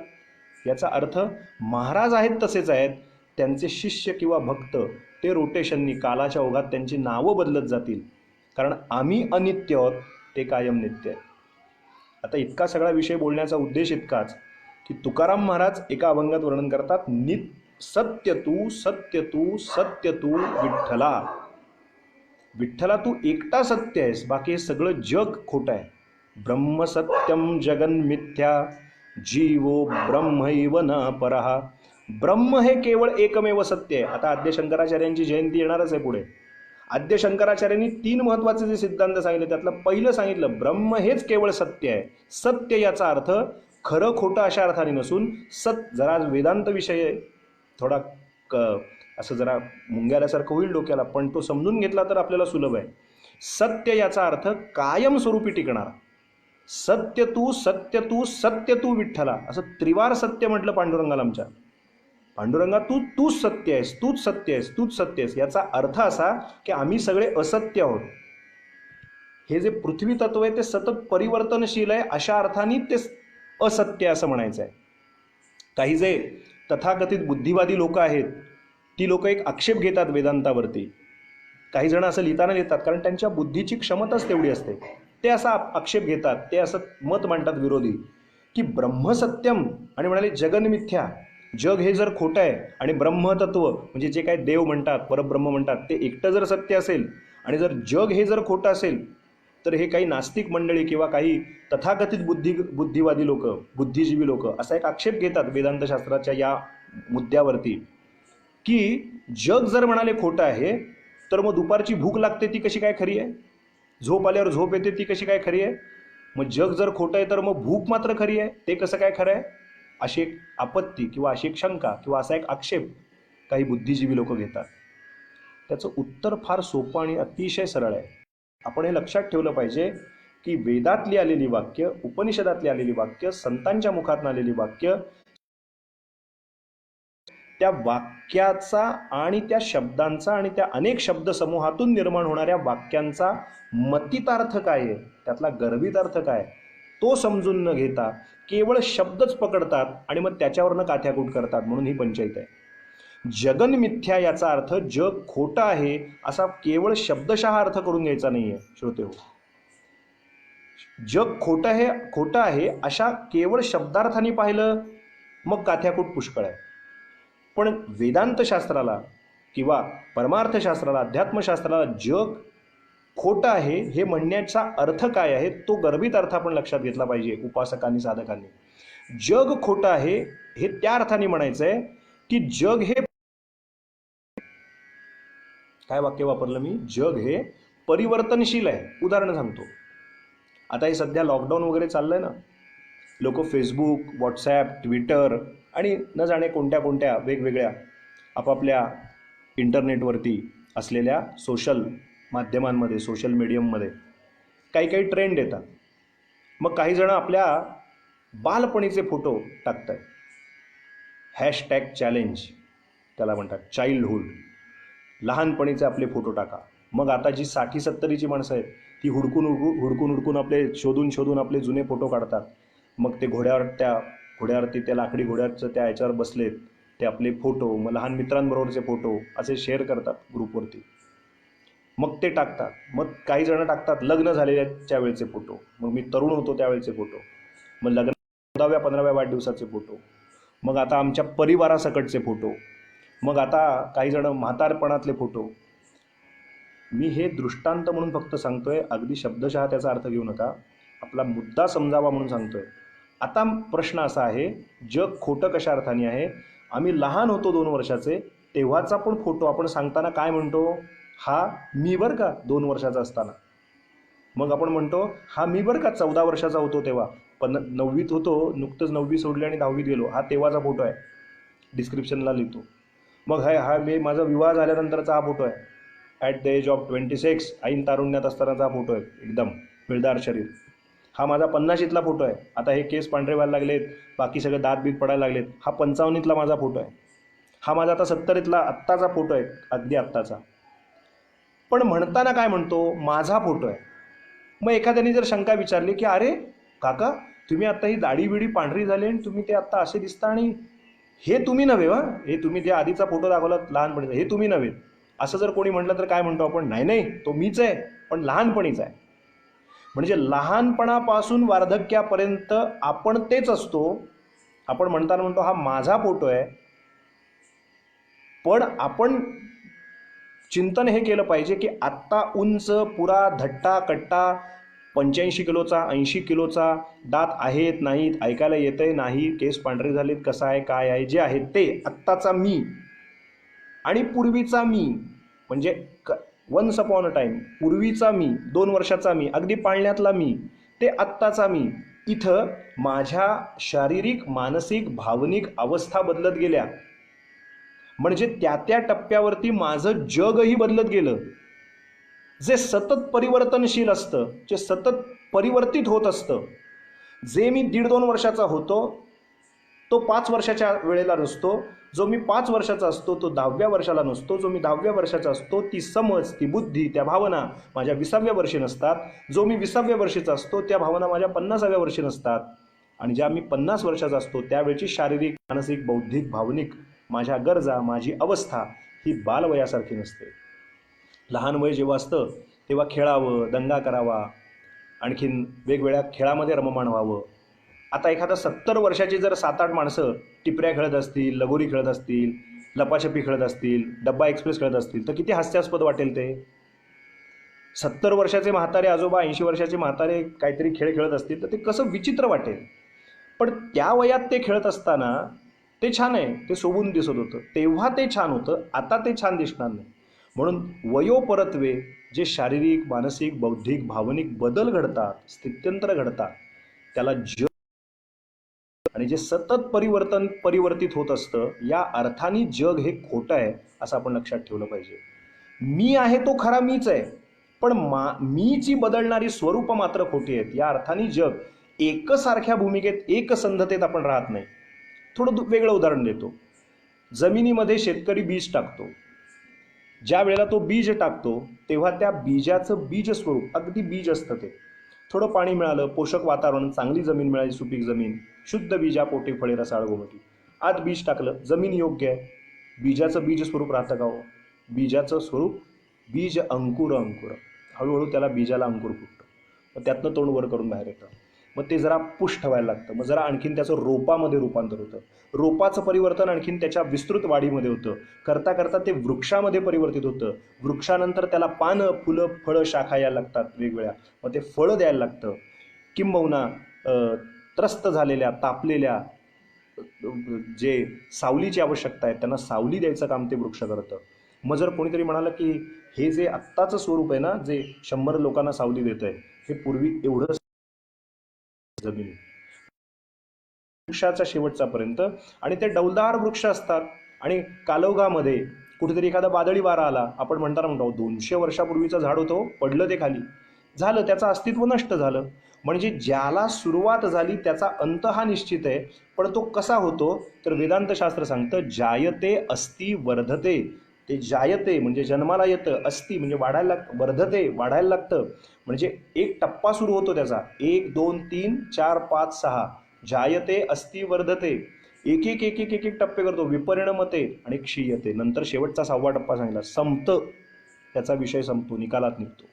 याचा अर्थ महाराज आहेत तसेच आहेत, त्यांचे शिष्य किंवा भक्त ते रोटेशननी, कालाच्या ओघात त्यांची नावं बदलत जातील, कारण आम्ही अनित्य आहोत, ते कायम नित्य आहे. आता इतका सगळा विषय बोलण्याचा उद्देश इतकाच की तुकाराम महाराज एका अभंगात वर्णन करतात, सत्य तू सत्य तू सत्य तू विठ्ठला. विठ्ठला तू एकटा सत्य आहेस, बाकी हे सगळं जग खोटं आहे. ब्रह्म सत्यम जगन मिथ्या जीवो ब्रह्मैव न परहा. ब्रह्म हे केवळ एकमेव सत्य आहे. आता आद्य शंकराचार्यांची जयंती येणारच आहे पुढे. आद्य शंकराचार्यांनी 3 महत्वाचे जे सिद्धांत सांगितले त्यातलं पहिलं सांगितलं, ब्रह्म हेच केवळ सत्य आहे. सत्य याचा अर्थ खरं खोटं अशा अर्थाने नसून जरा वेदांत विषय थोडा असं जरा मुंग्याल्यासारखं होईल डोक्याला, पण तो समजून घेतला तर आपल्याला सुलभ आहे. सत्य याचा अर्थ कायमस्वरूपी टिकणारा. सत्य तू सत्य तू सत्य तू विठ्ठला, असं त्रिवार सत्य म्हटलं पांडुरंगाला आमच्या. पांडुरंगा तूच सत्य आहेस, तूच सत्य आहेस, तूच सत्य आहेस. याचा अर्थ असा की आम्ही सगळे असत्य आहोत. हे जे पृथ्वी तत्व आहे ते सतत परिवर्तनशील आहे, अशा अर्थाने ते असत्य असं म्हणायचं आहे. काही जे तथाकथित बुद्धिवादी लोक आहेत, ती लोक एक आक्षेप घेतात वेदांतावरती. काही जण असं लिहिताना लिहितात, कारण त्यांच्या बुद्धीची क्षमताच तेवढी असते. ते असा आक्षेप घेतात, ते असं मत मांडतात विरोधी, की ब्रह्मसत्यम आणि म्हणाले जगन मिथ्या, जग हे जर खोटं आहे आणि ब्रह्मतत्व म्हणजे जे काय देव म्हणतात, परब्रह्म म्हणतात, ते एकटं जर सत्य असेल आणि जर जग हे जर खोटं असेल, तर हे काही नास्तिक मंडळी किंवा काही तथाकथित बुद्धिवादी लोक, बुद्धिजीवी लोक असा एक आक्षेप घेतात वेदांतशास्त्राच्या या मुद्द्यावरती, की जग जर म्हणाले खोटं आहे, तर मग दुपारची भूक लागते ती कशी काय खरी आहे, झोप आल्यावर झोप येते ती कशी काय खरी आहे, मग जग जर खोटं आहे तर मग भूक मात्र खरी आहे, ते कसं काय खरं आहे, अशी एक आपत्ती किंवा अशी एक शंका किंवा असा एक आक्षेप काही बुद्धिजीवी लोक घेतात. त्याचं उत्तर फार सोपं आणि अतिशय सरळ आहे. आपण हे लक्षात ठेवलं पाहिजे की वेदातली आलेली वाक्य, उपनिषदातली आलेली वाक्य, संतांच्या मुखातून आलेली वाक्य, त्या वाक्याचा आणि त्या शब्दांचा आणि त्या अनेक शब्दसमूहातून निर्माण होणाऱ्या वाक्यांचा मतितार्थ काय आहे, त्यातला गर्भित अर्थ काय, तो समजून न घेता केवळ शब्दच पकडतात आणि मग त्याच्यावरनं काथ्याकूट करतात. म्हणून ही पंचायत आहे. जगन मिथ्या याचा अर्थ जग खोटं आहे असा केवळ शब्दशः अर्थ करून घ्यायचा नाहीये श्रोतेहो. जग खोटं आहे अशा केवळ शब्दार्थाने पाहिलं मग काथ्याकूट पुष्कळ आहे. पण वेदांतशास्त्राला किंवा परमार्थशास्त्राला, अध्यात्मशास्त्राला जग खोटं आहे हे म्हणण्याचा अर्थ काय आहे, तो गर्भित अर्थ आपण लक्षात घेतला पाहिजे उपासकांनी, साधकांनी. जग खोटं आहे हे त्या अर्थाने म्हणायचं आहे की जग हे, काय वाक्य वापरलं मी, जग हे परिवर्तनशील आहे. उदाहरण सांगतो. आता हे सध्या लॉकडाऊन वगैरे चाललंय ना, लोक फेसबुक, व्हॉट्सॲप, ट्विटर आणि न जाणे कोणत्या कोणत्या वेगवेगळ्या आपापल्या इंटरनेटवरती असलेल्या सोशल माध्यमांमध्ये, सोशल मीडियममध्ये काही काही ट्रेंड येतात. मग काही जण आपल्या बालपणीचे फोटो टाकतात. हॅशटॅग चॅलेंज त्याला म्हणतात, चाइल्डहुड, लहानपणीचे आपले फोटो टाका. मग आता जी 60-70ची माणसं आहेत ती हुडकून आपले शोधून आपले जुने फोटो काढतात. मग ते घोड्यावरती त्या लाकडी घोड्याचं त्या याच्यावर बसलेत ते आपले फोटो, मग लहान मित्रांबरोबरचे फोटो असे शेअर करतात ग्रुपवरती. मग ते टाकतात. मग काही जण टाकतात लग्न झालेल्याच्या वेळचे फोटो, मग मी तरुण होतो त्यावेळेचे फोटो, मग लग्न 14व्या-15व्या वाढदिवसाचे फोटो, मग आता आमच्या परिवारासकटचे फोटो, मग आता काही जण म्हातारपणातले फोटो. मी हे दृष्टांत म्हणून फक्त सांगतोय, अगदी शब्दशः त्याचा अर्थ घेऊ नका, आपला मुद्दा समजावा म्हणून सांगतोय. आता प्रश्न असा आहे, जग खोटं कशा अर्थाने आहे. आम्ही लहान होतो 2 वर्षाचे तेव्हाचा पण फोटो आपण सांगताना काय म्हणतो, हा मी बरं का 2 वर्षाचा असताना. मग आपण म्हणतो हा मी बरं का 14 वर्षाचा होतो तेव्हा, 9वीत होतो, नुकतंच 9वी सोडली आणि 10वीत गेलो, हा तेव्हाचा फोटो आहे, डिस्क्रिप्शनला लिहितो. मग हा मी माझा विवाह झाल्यानंतरचा हा फोटो आहे, ॲट द एज ऑफ 26 ऐन तारुण्यात असतानाचा फोटो आहे, एकदम पिळदार शरीर. हा माझा 50शीतला फोटो आहे, आता हे केस पांढरे व्हायला लागलेत, बाकी सगळे दात बीत पडायला लागलेत, हा 55ला माझा फोटो आहे. हा माझा आता 70ला आत्ताचा फोटो आहे, अगदी आत्ताचा. पण म्हणताना काय म्हणतो, माझा फोटो आहे. मग एखाद्याने जर शंका विचारली की अरे काका, तुम्ही आता ही दाढी बिडी पांढरी झाली आणि तुम्ही ते आत्ता असे दिसता आणि हे तुम्ही नव्हे, हे तुम्ही जे आधीचा फोटो दाखवला लहानपणीचा हे तुम्ही नव्हे, असं जर कोणी म्हटलं तर काय म्हणतो आपण, नाही तो मीच आहे पण लहानपणीचा आहे. म्हणजे लहानपणापासून वार्धक्यापर्यंत आपण तेच असतो. आपण म्हणताना म्हणतो हा माझा फोटो आहे, पण आपण चिंतन हे केलं पाहिजे की आत्ता उंच, पुरा, धट्टा कट्टा, 85 किलोचा, 80 किलोचा, दात आहेत नाहीत, ऐकायला येतंय नाही, केस पांढरे झालेत, कसं आहे काय आहे, जे आहे ते आत्ताचा मी आणि पूर्वीचा मी, म्हणजे वन्स अपॉन अ टाईम पूर्वीचा मी, 2 वर्षाचा मी, अगदी पाळण्यातला मी, ते आत्ताचा मी. इथं माझ्या शारीरिक, मानसिक, भावनिक अवस्था बदलत गेल्या, म्हणजे त्या टप्प्यावरती माझं जगही बदलत गेलं. जे सतत परिवर्तनशील असतं, जे सतत परिवर्तित होत असतं, जे मी 1.5-2 वर्षाचा होतो तो 5 वर्षाच्या वेळेला नसतो, जो मी 5 वर्षाचा असतो तो 10व्या वर्षाला नसतो, जो मी 10व्या वर्षाचा असतो ती समज, ती बुद्धी, त्या भावना माझ्या 20व्या वर्षी नसतात, जो मी 20व्या वर्षीचा असतो त्या भावना माझ्या 50व्या वर्षी नसतात. आणि ज्या मी 50 वर्षाचा असतो त्यावेळची शारीरिक, मानसिक, बौद्धिक, भावनिक माझ्या गरजा, माझी अवस्था ही बालवयासारखी नसते. लहान वय जेव्हा असतं तेव्हा खेळावं, दंगा करावा, आणखीन वेगवेगळ्या खेळामध्ये रममाण व्हावं. आता एखादा 70 वर्षाची जर 7-8 माणसं टिपऱ्या खेळत असतील, लगोरी खेळत असतील, लपाछपी खेळत असतील, डब्बा एक्सप्रेस खेळत असतील तर किती हास्यास्पद वाटेल ते. 70 वर्षाचे म्हातारे आजोबा, 80 वर्षाचे म्हातारे काहीतरी खेळ खेळत असतील तर ते कसं विचित्र वाटेल. पण त्या वयात ते खेळत असताना ते छान आहे, ते शोभून दिसत होतं, तेव्हा ते छान होतं, आता ते छान दिसणार नाही. म्हणून वयोपरत्वे जे शारीरिक, मानसिक, बौद्धिक, भावनिक बदल घडतात, स्थित्यंतर घडतात, त्याला जग. आणि जे सतत परिवर्तित होत असतं, या अर्थाने जग हे खोटं आहे असं आपण लक्षात ठेवलं पाहिजे. मी आहे तो खरा मीच आहे, पण मीची बदलणारी स्वरूप मात्र खोटी आहेत. या अर्थाने जग एकसारख्या भूमिकेत, एकसंधतेत आपण राहत नाही. थोडं वेगळं उदाहरण देतो. जमिनीमध्ये शेतकरी बीज टाकतो. ज्या वेळेला तो बीज टाकतो तेव्हा त्या बीजाचं बीज स्वरूप अगदी बीज असतं. ते थोडं पाणी मिळालं, पोषक वातावरण, चांगली जमीन मिळाली, सुपीक जमीन, शुद्ध बीजा पोटी फळे रसाळ गोमटी, आत बीज टाकलं, जमीन योग्य आहे, बीजाचं बीज स्वरूप राहतं का हो? बीजाचं स्वरूप बीज अंकुर, हळूहळू त्याला बीजाला अंकुर फुटतं, मग त्यातनं तोंड वर करून बाहेर येतं, मग ते जरा पुष्ट व्हायला लागतं, मग जरा आणखीन त्याचं रोपामध्ये रूपांतर होतं, रोपाचं परिवर्तन आणखीन त्याच्या विस्तृत वाढीमध्ये होतं, करता करता ते वृक्षामध्ये परिवर्तित होतं, वृक्षानंतर त्याला पानं, फुलं, फळं, शाखा यायला लागतात वेगवेगळ्या, मग ते फळं द्यायला लागतं. किंबहुना त्रस्त झालेल्या, तापलेल्या, जे सावलीची आवश्यकता आहे त्यांना सावली द्यायचं काम ते वृक्ष करतं. मग जर कोणीतरी म्हणालं की हे जे आत्ताचं स्वरूप आहे ना, जे 100 लोकांना सावली देत आहे, हे पूर्वी एवढं जमीन वृक्षाच्या शेवटचा पर्यंत, आणि ते डौलदार वृक्ष असतात. आणि कालौघामध्ये कुठेतरी एखादा वादळी वारा आला, आपण म्हणतो 200 वर्षापूर्वीचं झाड होतं, पडलं ते खाली, झालं, त्याचं अस्तित्व नष्ट झालं. म्हणजे ज्याला सुरुवात झाली त्याचा अंत हा निश्चित आहे. पण तो कसा होतो तर वेदांत शास्त्र सांगतं, जायते अस्ति वर्धते. ते जायते म्हणजे जन्माला येतं, अस्ति म्हणजे वाढायला लागतं, वर्धते वाढायला लागतं. म्हणजे एक टप्पा सुरू होतो त्याचा, 1 2 3 4 5 6, जायते अस्ति वर्धते, एक एक एक एक एक एक टप्पे करतो, विपरिणमते आणि क्षीयते. नंतर शेवटचा 6वा टप्पा सांगितला, संपतं, त्याचा विषय संपतो, निकालात निघतो.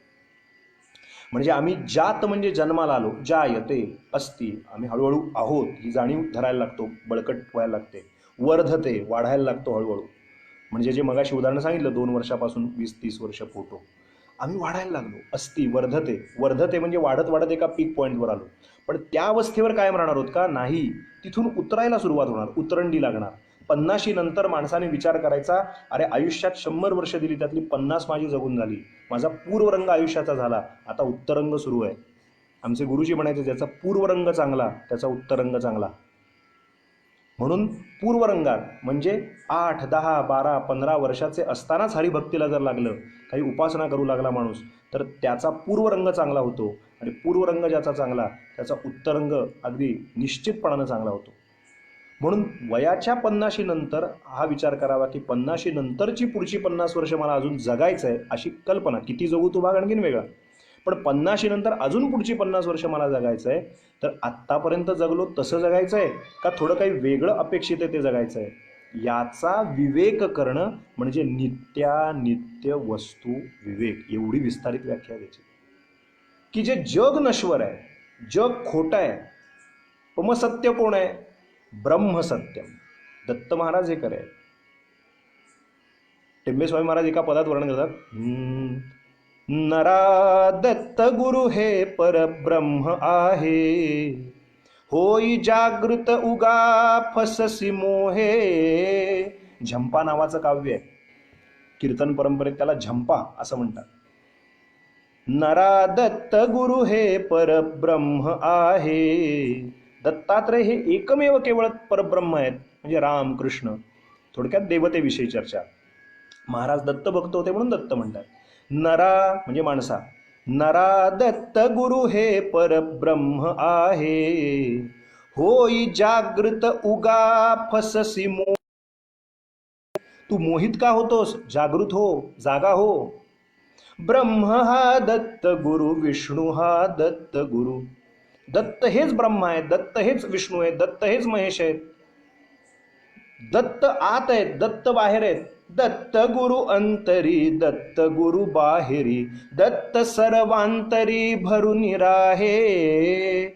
म्हणजे आम्ही जात म्हणजे जन्माला आलो, जायते अस्ति, आम्ही हळूहळू आहोत ही जाणीव धरायला लागतो, बळकट व्हायला लागते. वर्धते वाढायला लागतो हळूहळू. म्हणजे जे मगाशी उदाहरण सांगितलं 2 वर्षापासून 20-30 वर्ष फोटो, आम्ही वाढायला लागलो. अस्ति वर्धते, वर्धते म्हणजे वाढत वाढत एका पीक पॉईंटवर आलो. पण त्या अवस्थेवर कायम राहणार आहोत का? नाही. तिथून उतरायला सुरुवात होणार, उतरंडी लागणार. 50शी नंतर माणसाने विचार करायचा, अरे आयुष्यात 100 वर्ष दिली, त्यातली 50 माझी जगून झाली, माझा पूर्वरंग आयुष्याचा झाला, आता उत्तरंग सुरू आहे. आमचे गुरुजी म्हणायचे, ज्याचा पूर्वरंग चांगला त्याचा उत्तरंग चांगला. म्हणून पूर्वरंगात म्हणजे 8, 10, 12, 15 वर्षाचे असतानाच हरिभक्तीला जर लागलं, काही उपासना करू लागला माणूस, तर त्याचा पूर्वरंग चांगला होतो. आणि पूर्वरंग ज्याचा चांगला त्याचा उत्तरंग अगदी निश्चितपणानं चांगला होतो. म्हणून वयाच्या 50शी नंतर हा विचार करावा की 50शी नंतरची पुढची 50 वर्ष मला अजून जगायचं आहे, अशी कल्पना. किती जगू तो भाग आणखीन वेगळा, पण 50शी नंतर अजून पुढची 50 वर्ष मला जगायचं आहे, तर आत्तापर्यंत जगलो तसं जगायचं आहे का थोडं काही वेगळं अपेक्षित आहे ते जगायचं आहे, याचा विवेक करणं म्हणजे नित्य वस्तू विवेक. एवढी विस्तारित व्याख्या द्यायची की जे जग नश्वर आहे, जग खोटं आहे, मग सत्य कोण आहे? ब्रह्मसत्यम. दत्त महाराज हे करे. टेंबेस्वामी महाराज एका पदात वर्णन करतात, नरा दत्त गुरु हे परब्रह्म आहे, होई जागृत उगा फससी मोहे. झंपा नावाचं काव्य आहे, कीर्तन परंपरेत त्याला झंपा असं म्हणतात. नरा दत्त गुरु हे परब्रह्म आहे. दत्तात्रय हे एकमेव केवळ परब्रह्म आहेत, म्हणजे राम कृष्ण. थोडक्यात देवतेविषयी चर्चा. महाराज दत्त भक्त होते म्हणून दत्त म्हणतात. नरा म्हणजे माणसा, नरा दत्त गुरु हे परब्रह्म आहे, होई जागृत उगा फससी मोह. तू मोहित का होतोस? जागृत हो, जागा हो. ब्रह्म हा दत्त गुरु, विष्णू हा दत्त गुरु, दत्त हेच ब्रह्मा आहे, दत्त हेच विष्णू आहे, दत्त हेच महेश आहेत. दत्त आत आहेत, दत्त बाहेर आहेत. दत्त गुरु अंतरी, दत्त गुरु बाहेरी, दत्त सर्वांतरी भरून राहे.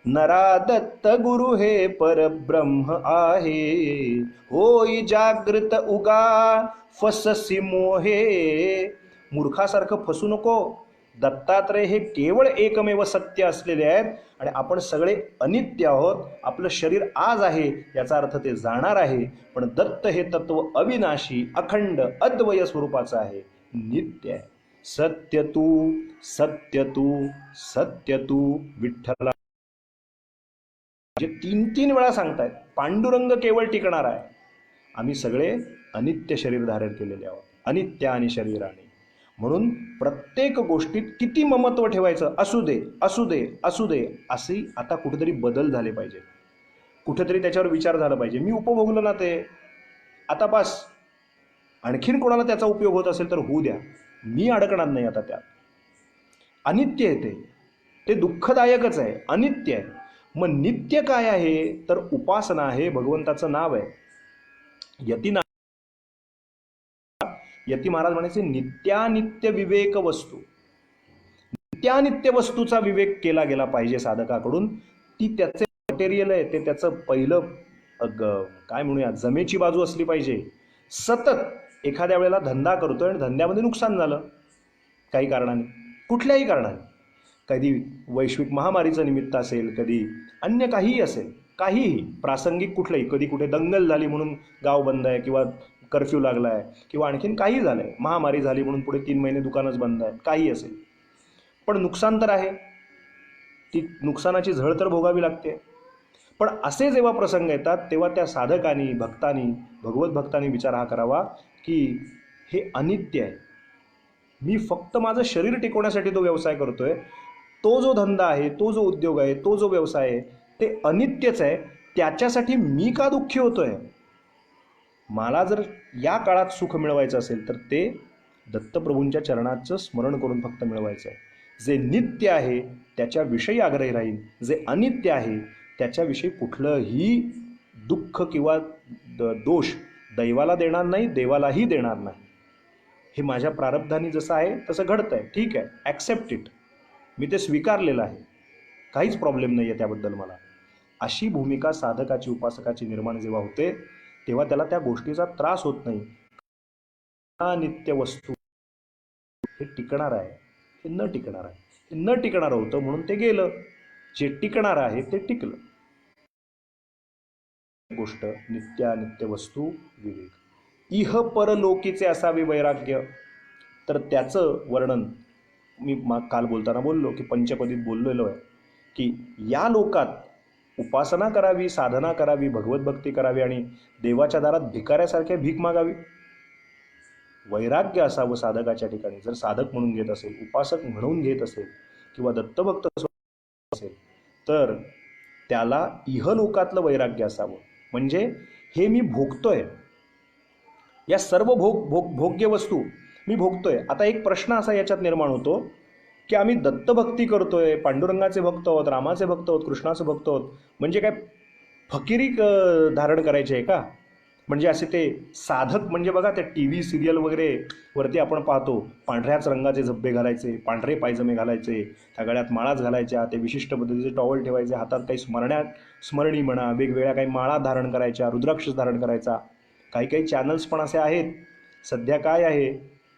नरा दत्त गुरु हे परब्रह्म आहे. होई जागृत उगा फससी मोहे. मूर्खासारखं फसू नको. दत्तात्रय हे केवळ एकमेव सत्य असलेले आहेत आणि आपण सगळे अनित्य आहोत. आपलं शरीर आज आहे याचा अर्थ ते जाणार आहे, पण दत्त हे तत्व अविनाशी, अखंड, अद्वय स्वरूपाचं आहे, नित्य आहे. सत्य तू, सत्य तू, सत्य तू. विठ्ठला जे 3-3 वेळा सांगतायत. पांडुरंग केवळ टिकणार आहे. आम्ही सगळे अनित्य शरीर धारण केलेले आहोत, अनित्य आणि शरीराने. म्हणून प्रत्येक गोष्टीत किती ममत्व ठेवायचं, असू दे असू दे असू दे, असे आता कुठेतरी बदल झाले पाहिजे. कुठेतरी त्याच्यावर विचार झाला पाहिजे. मी उपभोगलं ना ते, आता बस. आणखीन कोणाला त्याचा उपयोग होत असेल तर होऊ द्या, मी अडकणार नाही आता त्यात. अनित्य आहे ते दुःखदायकच आहे, अनित्य आहे. मग नित्य काय आहे तर उपासना आहे, भगवंताचं नाव आहे. यती महाराज म्हणायचे नित्यानित्य विवेक वस्तू. नित्यानित्य वस्तूचा विवेक केला गेला पाहिजे साधकाकडून. ती त्याचे मटेरियल आहे, ते त्याचं पहिलं काय म्हणूया जमेची बाजू असली पाहिजे. सतत एखाद्या वेळेला धंदा करतोय आणि धंद्यामध्ये नुकसान झालं काही कारणाने, कुठल्याही कारणाने, कधी वैश्विक महामारीचं निमित्त असेल, कधी अन्य काहीही असेल, काहीही प्रासंगिक कुठलंही, कधी कुठे दंगल झाली म्हणून गाव बंद आहे, किंवा कर्फ्यू लागला आहे, किंवा आणखीन काही झालं आहे, महामारी झाली म्हणून पुढे 3 महिने दुकानच बंद आहे, काही असेल, पण नुकसान तर आहे. ती नुकसानाची झळ तर भोगावी लागते. पण असे जेव्हा प्रसंग येतात तेव्हा त्या साधकांनी, भक्तांनी, भगवत भक्तांनी विचार हा करावा की हे अनित्य आहे. मी फक्त माझं शरीर टिकवण्यासाठी तो व्यवसाय करतोय. तो जो धंदा आहे, तो जो उद्योग आहे, तो जो व्यवसाय आहे, ते अनित्यच आहे. त्याच्यासाठी मी का दुःखी होतोय? मला जर या काळात सुख मिळवायचं असेल तर ते दत्तप्रभूंच्या चरणाचं स्मरण करून फक्त मिळवायचं आहे. जे नित्य आहे त्याच्याविषयी आग्रही राहील, जे अनित्य आहे त्याच्याविषयी कुठलंही दुःख किंवा दोष दैवाला देणार नाही, देवालाही देणार नाही. हे माझ्या प्रारब्धाने जसं आहे तसं घडतं आहे, ठीक आहे, ॲक्सेप्ट इट. मी ते स्वीकारलेलं आहे, काहीच प्रॉब्लेम नाही आहे त्याबद्दल मला. अशी भूमिका साधकाची, उपासकाची निर्माण जेव्हा होते तेव्हा त्याला त्या गोष्टीचा त्रास होत नाही. नित्य वस्तू हे टिकणार आहे, हे न टिकणार आहे. हे न टिकणार होतं म्हणून ते गेलं, जे टिकणार आहे ते टिकलं. गोष्ट नित्यानित्य वस्तू विवेक. इह परलोकीचे असावे वैराग्य. तर त्याचं वर्णन मी काल बोलताना बोललो की पंचपदीत बोललेलो आहे की या लोकात उपासना करावी, साधना करावी, भगवत भक्ती करावी आणि देवाच्या दारात भिकाऱ्यासारख्या भीक मागावी. वैराग्य असावं साधकाच्या ठिकाणी. जर साधक म्हणून घेत असेल, उपासक म्हणून घेत असेल किंवा दत्तभक्त असेल तर त्याला इहलोकातलं वैराग्य असावं. म्हणजे हे मी भोगतोय, या सर्व भोग्य वस्तू मी भोगतोय. आता एक प्रश्न असा याच्यात निर्माण होतो की आम्ही दत्तभक्ती करतोय, पांडुरंगाचे भक्त आहोत, रामाचे भक्त आहोत, कृष्णाचे भक्त आहोत, म्हणजे काय फकिरी धारण करायची आहे का? म्हणजे असे ते साधक म्हणजे बघा त्या TV सिरियल वगैरे वरती आपण पाहतो, पांढऱ्याच रंगाचे झब्बे घालायचे, पांढरे पायजमे घालायचे, त्या गळ्यात माळाच घालायच्या, ते विशिष्ट पद्धतीचे टॉवेल ठेवायचे, हातात काही स्मरणी म्हणा, वेगवेगळ्या काही माळा धारण करायच्या, रुद्राक्ष धारण करायचा. काही काही चॅनल्स पण असे आहेत. सध्या काय आहे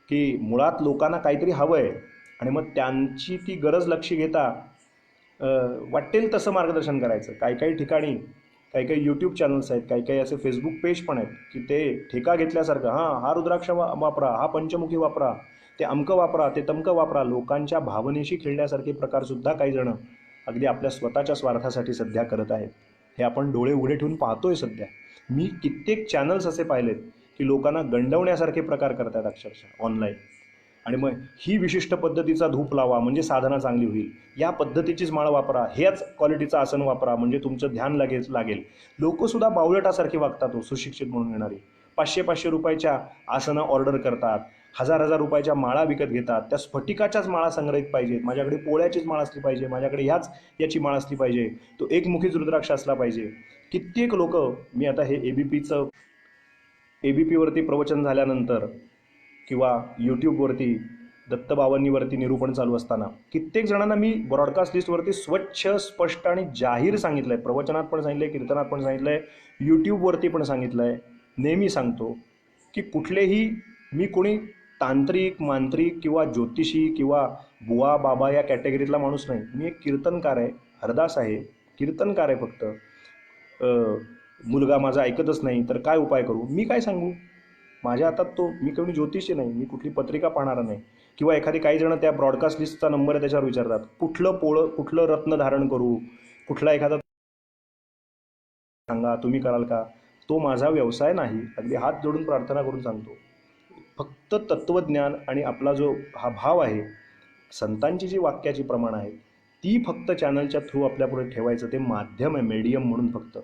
की मुळात लोकांना काहीतरी हवं आहे आणि मग त्यांची ती गरज लक्ष घेता वाटेल तसं मार्गदर्शन करायचं. काही काही ठिकाणी काही काही यूट्यूब चॅनल्स आहेत, काही काही असे फेसबुक पेज पण आहेत की ते ठेका घेतल्यासारखं, हा रुद्राक्ष वापरा, हा पंचमुखी वापरा, ते अमकं वापरा, ते तमकं वापरा. लोकांच्या भावनेशी खेळण्यासारखे प्रकारसुद्धा काही जण अगदी आपल्या स्वतःच्या स्वार्थासाठी सध्या करत आहेत. हे आपण डोळे उघडे ठेवून पाहतोय सध्या. मी कित्येक चॅनल्स असे पाहिलेत की लोकांना गंडवण्यासारखे प्रकार करतात अक्षरशः ऑनलाईन. आणि मग ही विशिष्ट पद्धतीचा धूप लावा म्हणजे साधना चांगली होईल, या पद्धतीचीच माळ वापरा, ह्याच क्वालिटीचं आसन वापरा म्हणजे तुमचं ध्यान लागेल. लोकसुद्धा बावळटासारखी वागतात, सुशिक्षित म्हणून येणारी. 500-500 रुपयाच्या आसनं ऑर्डर करतात, 1000-1000 रुपयाच्या माळा विकत घेतात. त्या स्फटिकाच्याच माळा संग्रहित पाहिजेत, माझ्याकडे पोळ्याचीच माळ असली पाहिजे, माझ्याकडे याची माळ असली पाहिजे, तो एकमुखीच रुद्राक्ष असला पाहिजे. कित्येक लोक, मी आता हे एबीपीवरती प्रवचन झाल्यानंतर किंवा यूट्यूबवरती दत्तबाबांनीवरती निरूपण चालू असताना कित्येक जणांना मी ब्रॉडकास्ट लिस्टवरती स्वच्छ, स्पष्ट आणि जाहीर सांगितलं आहे. प्रवचनात पण सांगितलं आहे, कीर्तनात पण सांगितलं आहे, यूट्यूबवरती पण सांगितलं आहे, नेहमी सांगतो की कुठलेही मी कोणी तांत्रिक, मांत्रिक किंवा ज्योतिषी किंवा बुवा बाबा या कॅटेगरीतला माणूस नाही. मी एक कीर्तनकार आहे, हरदास आहे, कीर्तनकार आहे. फक्त मुलगा माझा ऐकतच नाही तर काय उपाय करू, मी काय सांगू? माझ्या हातात तो, मी कोणी ज्योतिषी नाही, मी कुठली पत्रिका पाहणारा नाही. किंवा एखादी काही जण त्या ब्रॉडकास्ट लिस्टचा नंबर आहे त्याच्यावर विचारतात, कुठलं रत्न धारण करू, कुठला एखादा सांगा, तुम्ही कराल का? तो माझा व्यवसाय नाही. अगदी हात जोडून प्रार्थना करून सांगतो, फक्त तत्त्वज्ञान आणि आपला जो हा भाव आहे, संतांची जी वाक्याची प्रमाण आहे ती फक्त चॅनलच्या थ्रू आपल्यापुढे ठेवायचं. ते माध्यम आहे, मीडियम म्हणून फक्त.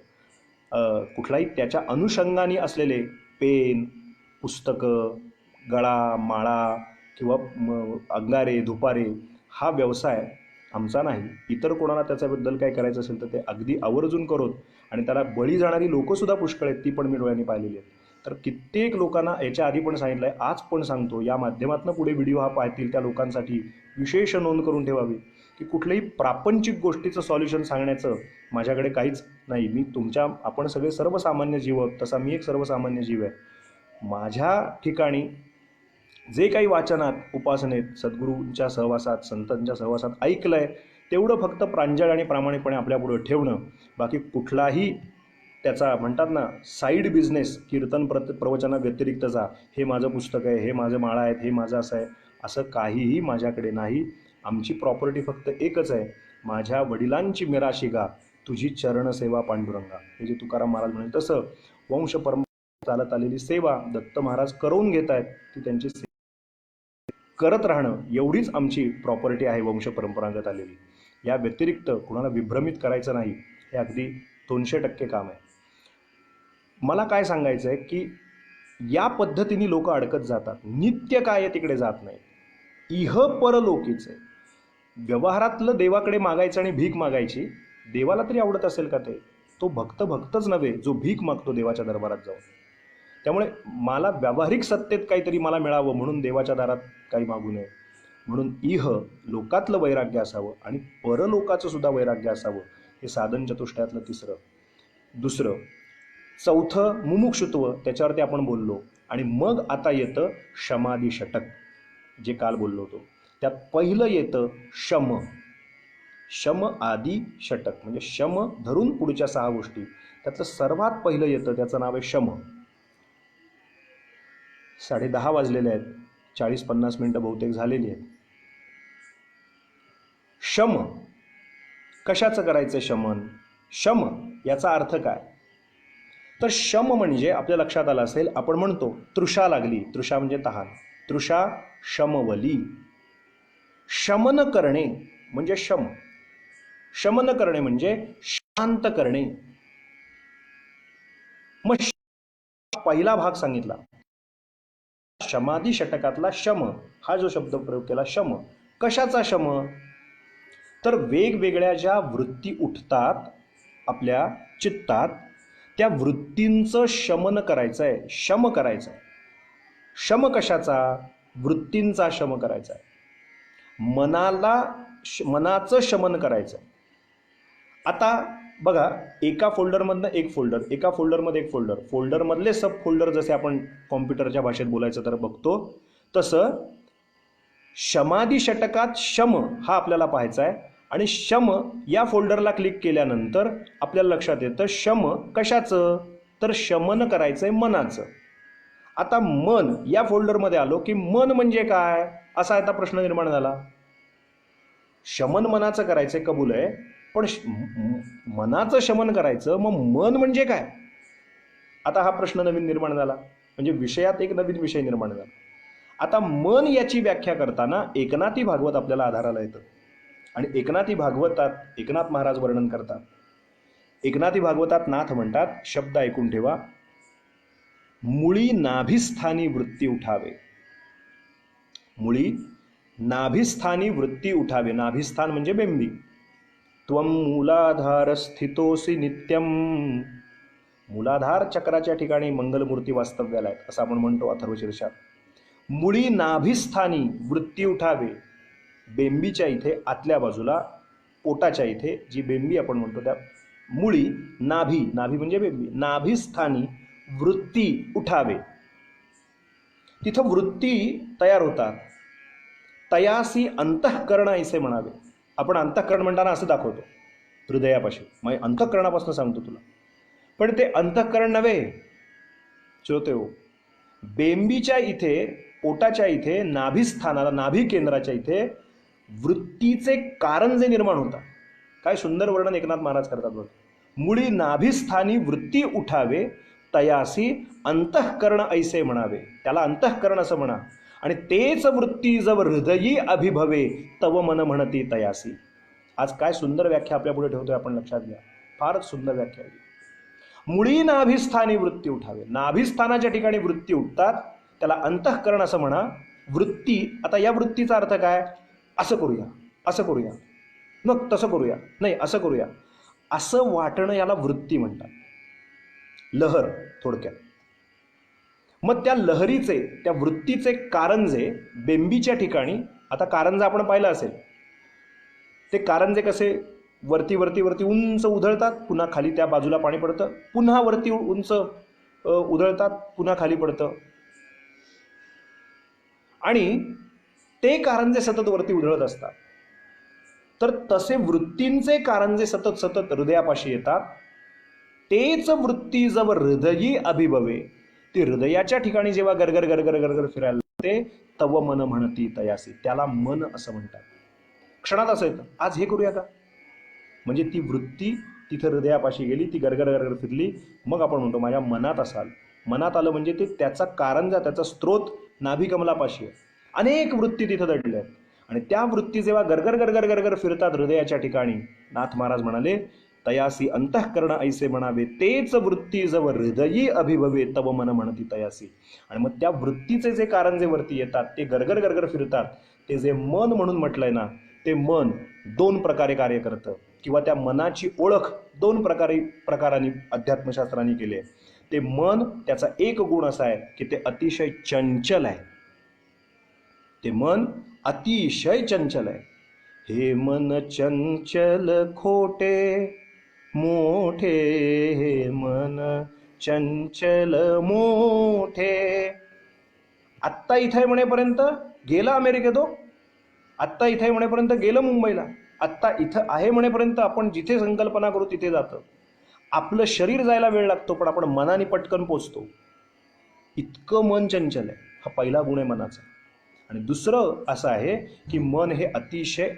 कुठलाही त्याच्या अनुषंगाने असलेले पेन, पुस्तकं, गळा, माळा किंवा अंगारे, धुपारे हा व्यवसाय आमचा नाही. इतर कोणाला त्याच्याबद्दल काय करायचं असेल तर ते अगदी आवर्जून करोत. आणि त्याला बळी जाणारी लोकंसुद्धा पुष्कळ आहेत, ती पण मी डोळ्यांनी पाहिलेली आहेत. तर कित्येक लोकांना याच्या आधी पण सांगितलं आहे, आज पण सांगतो, या माध्यमातून पुढे व्हिडिओ हा पाहतील त्या लोकांसाठी विशेष नोंद करून ठेवावी की कुठल्याही प्रापंचिक गोष्टीचं सॉल्युशन सांगण्याचं माझ्याकडे काहीच नाही. आपण सगळे सर्वसामान्य जीव आहोत, तसा मी एक सर्वसामान्य जीव आहे. माझ्या ठिकाणी जे काही वाचनात, उपासनेत, सद्गुरूंच्या सहवासात, संतांच्या सहवासात ऐकलं आहे तेवढं फक्त प्रांजळ आणि प्रामाणिकपणे आपल्यापुढे ठेवणं. बाकी कुठलाही त्याचा म्हणतात ना साईड बिझनेस, कीर्तन प्रवचना व्यतिरिक्तचा, हे माझं पुस्तक आहे, हे माझं माळा आहेत, हे माझं असं आहे, असं काहीही माझ्याकडे नाही. आमची प्रॉपर्टी फक्त एकच आहे, माझ्या वडिलांची मिराशी गा, तुझी चरणसेवा पांडुरंगा. हे जे तुकाराम महाराज म्हणे तसं वंश परंपरा चालत आलेली सेवा दत्त महाराज करून घेत आहेत, ती त्यांची करत राहणं एवढीच आमची प्रॉपर्टी आहे, वंश परंपरागत आलेली. या व्यतिरिक्त कुणाला विभ्रमित करायचं नाही, हे अगदी 200% काम आहे. मला काय सांगायचं आहे की या पद्धतीने लोक अडकत जातात, नित्य काय तिकडे जात नाही, इह परलोकीच आहे. व्यवहारातलं देवाकडे मागायचं आणि भीक मागायची, देवाला तरी आवडत असेल का ते? तो भक्तच नव्हे जो भीक मागतो देवाच्या दरबारात जाऊन. त्यामुळे मला व्यावहारिक सत्तेत काहीतरी मला मिळावं म्हणून देवाच्या दारात काही मागू नये. म्हणून इह लोकातलं वैराग्य असावं आणि परलोकाचं सुद्धा वैराग्य असावं. हे साधन चतुष्टयातलं तिसरं. दुसरं, चौथं मुमुक्षुत्व, त्याच्यावरती आपण बोललो. आणि मग आता येतं शमादी षटक, जे काल बोललो होतो. त्यात पहिलं येतं शम आदी षटक, म्हणजे शम धरून पुढच्या 6 गोष्टी. त्यातलं सर्वात पहिलं येतं, त्याचं नाव आहे शम. 10:30 वाजलेले आहेत, 40-50 मिनटं बहुतेक झालेली आहेत. शम कशाचं करायचं? शम याचा अर्थ काय? तर शम म्हणजे आपल्या लक्षात आलं असेल, आपण म्हणतो तृषा लागली, तृषा म्हणजे तहान, तृषा शमवली. शमन करणे म्हणजे शमन करणे म्हणजे शांत करणे. मग पहिला भाग सांगितला, शमादी षटकातला शम हा जो शब्द प्रयोग केला, शम कशाचा शम? तर वेगवेगळ्या ज्या वृत्ती उठतात आपल्या चित्तात, त्या वृत्तींचं शमन करायचं आहे, शम करायचं आहे. शम कशाचा? वृत्तींचा शम करायचा आहे, मनाचं शमन करायचं आहे. आता बघा, एका फोल्डरमधनं एक फोल्डर, एका फोल्डरमध्ये एक फोल्डर, फोल्डरमधले सब फोल्डर जसे आपण कॉम्प्युटरच्या भाषेत बोलायचं तर बघतो, तसं शमादी षटकात शम हा आपल्याला पाहायचा आहे. आणि शम या फोल्डरला क्लिक केल्यानंतर आपल्याला लक्षात येतं शम कशाचं? तर शमन करायचं आहे मनाचं. आता मन या फोल्डरमध्ये आलो की मन म्हणजे काय, असा आता प्रश्न निर्माण झाला. शमन मनाचं करायचंय, कबूल आहे, पण मनाचं शमन करायचं, मग मन म्हणजे काय? आता हा प्रश्न नवीन निर्माण झाला, म्हणजे विषयात एक नवीन विषय निर्माण झाला. आता मन याची व्याख्या करताना एकनाथी भागवत आपल्याला आधाराला येतं. आणि एकनाथी भागवतात एकनाथ महाराज वर्णन करतात. एकनाथी भागवतात नाथ म्हणतात, शब्द ऐकून ठेवा, मुळी नाभिस्थानी वृत्ती उठावे. मुळी नाभिस्थानी वृत्ती उठावे. नाभिस्थान म्हणजे बेंबी. त्वं मूलाधार स्थितोसी नित्यम. मूलाधार चक्राच्या ठिकाणी मंगलमूर्ती वास्तव्याला आहेत असं आपण म्हणतो अथर्वशीर्षात. मुळी नाभिस्थानी वृत्ती उठावे. बेंबीच्या इथे आतल्या बाजूला पोटाच्या इथे जी बेंबी आपण म्हणतो त्या मुळी नाभी, नाभी म्हणजे बेंबी, नाभिस्थानी वृत्ती उठावे. तिथं वृत्ती तयार होतात. तयासी अंतःकरण ऐसे म्हणावे. आपण अंतःकरण म्हणताना असं दाखवतो हृदयापाशी, मग अंतःकरणापासून सांगतो तुला, पण ते अंतःकरण नव्हे श्रोते हो. बेंबीच्या इथे पोटाच्या इथे नाभिस्थानाला, नाभी केंद्राच्या इथे वृत्तीचे कारंजे निर्माण होतात. काय सुंदर वर्णन एकनाथ महाराज करतात बघ. मुळी नाभिस्थानी वृत्ती उठावे तयासी अंतःकरण ऐसे म्हणावे. त्याला अंतःकरण असं म्हणा. आणि तेच वृत्ती जव हृदयी अभिभवे तव मन म्हणती तयासी. आज काय सुंदर व्याख्या आपल्या पुढे ठेवतोय आपण, लक्षात घ्या. फारच सुंदर व्याख्या आहे. मुळी नाभिस्थानी वृत्ती उठावे. नाभिस्थानाच्या ठिकाणी वृत्ती उठतात, त्याला अंतःकरण असं म्हणा. वृत्ती, आता या वृत्तीचा अर्थ काय? असं करूया, असं करूया, मग तसं करूया, नाही असं करूया, असं वाटणं याला वृत्ती म्हणतात. लहर थोडक्यात. मग त्या लहरीचे, त्या वृत्तीचे कारंजे बेंबीच्या ठिकाणी, आता कारंजा आपण पाहिलं असेल, ते कारंजे कसे वरती वरती वरती उंच उधळतात, पुन्हा खाली त्या बाजूला पाणी पडतं, पुन्हा वरती उंच उधळतात, पुन्हा खाली पडतं, आणि ते कारंजे सतत वरती उधळत असतात. तर तसे वृत्तींचे कारंजे सतत सतत हृदयापाशी येतात. तेच वृत्ती जव हृदयी अभिभवे. ती हृदयाच्या ठिकाणी जेव्हा गरगर गरगर गरगर फिरायला लागते, तव मन म्हणती तयासी. त्याला मन असं म्हणतात. क्षणात असं येतं, आज हे करूया का, म्हणजे ती वृत्ती तिथं हृदयापाशी गेली, ती गरगर गरगर फिरली, मग आपण म्हणतो माझ्या मनात असाल. मनात आलं म्हणजे ते त्याचा कारंजा, त्याचा स्त्रोत नाभिकमलापाशी आहे. अनेक वृत्ती तिथं दडल्या आहेत, आणि त्या वृत्ती जेव्हा गरगर गरगर गरगर फिरतात हृदयाच्या ठिकाणी, नाथ महाराज म्हणाले तयासी अंतःकरण ऐसे म्हणावे. तेच वृत्ती जव हृदयी अभिभवे तव मन म्हणती तयासी. आणि मग त्या वृत्तीचे जे कारंजे वरती येतात, ते गरगर गरगर फिरतात, ते जे मन म्हणून म्हटलंय ना, ते मन दोन प्रकारे कार्य करतं, किंवा त्या मनाची ओळख दोन प्रकारांनी अध्यात्मशास्त्रांनी केली आहे. ते मन, त्याचा एक गुण असा आहे की ते अतिशय चंचल आहे. ते मन अतिशय चंचल आहे. हे मन चंचल खोटे मोठे, हे मन चंचल मोठे. आत्ता इथे म्हणेपर्यंत गेला अमेरिकेत, आत्ता इथे म्हणेपर्यंत गेलं मुंबईला, आत्ता इथं आहे म्हणेपर्यंत आपण जिथे संकल्पना करू तिथे जातं. आपलं शरीर जायला वेळ लागतो, पण आपण मनाने पटकन पोचतो. इतकं मन चंचल आहे. हा पहिला गुण आहे मनाचा. आणि दुसरं असं आहे की मन हे अतिशय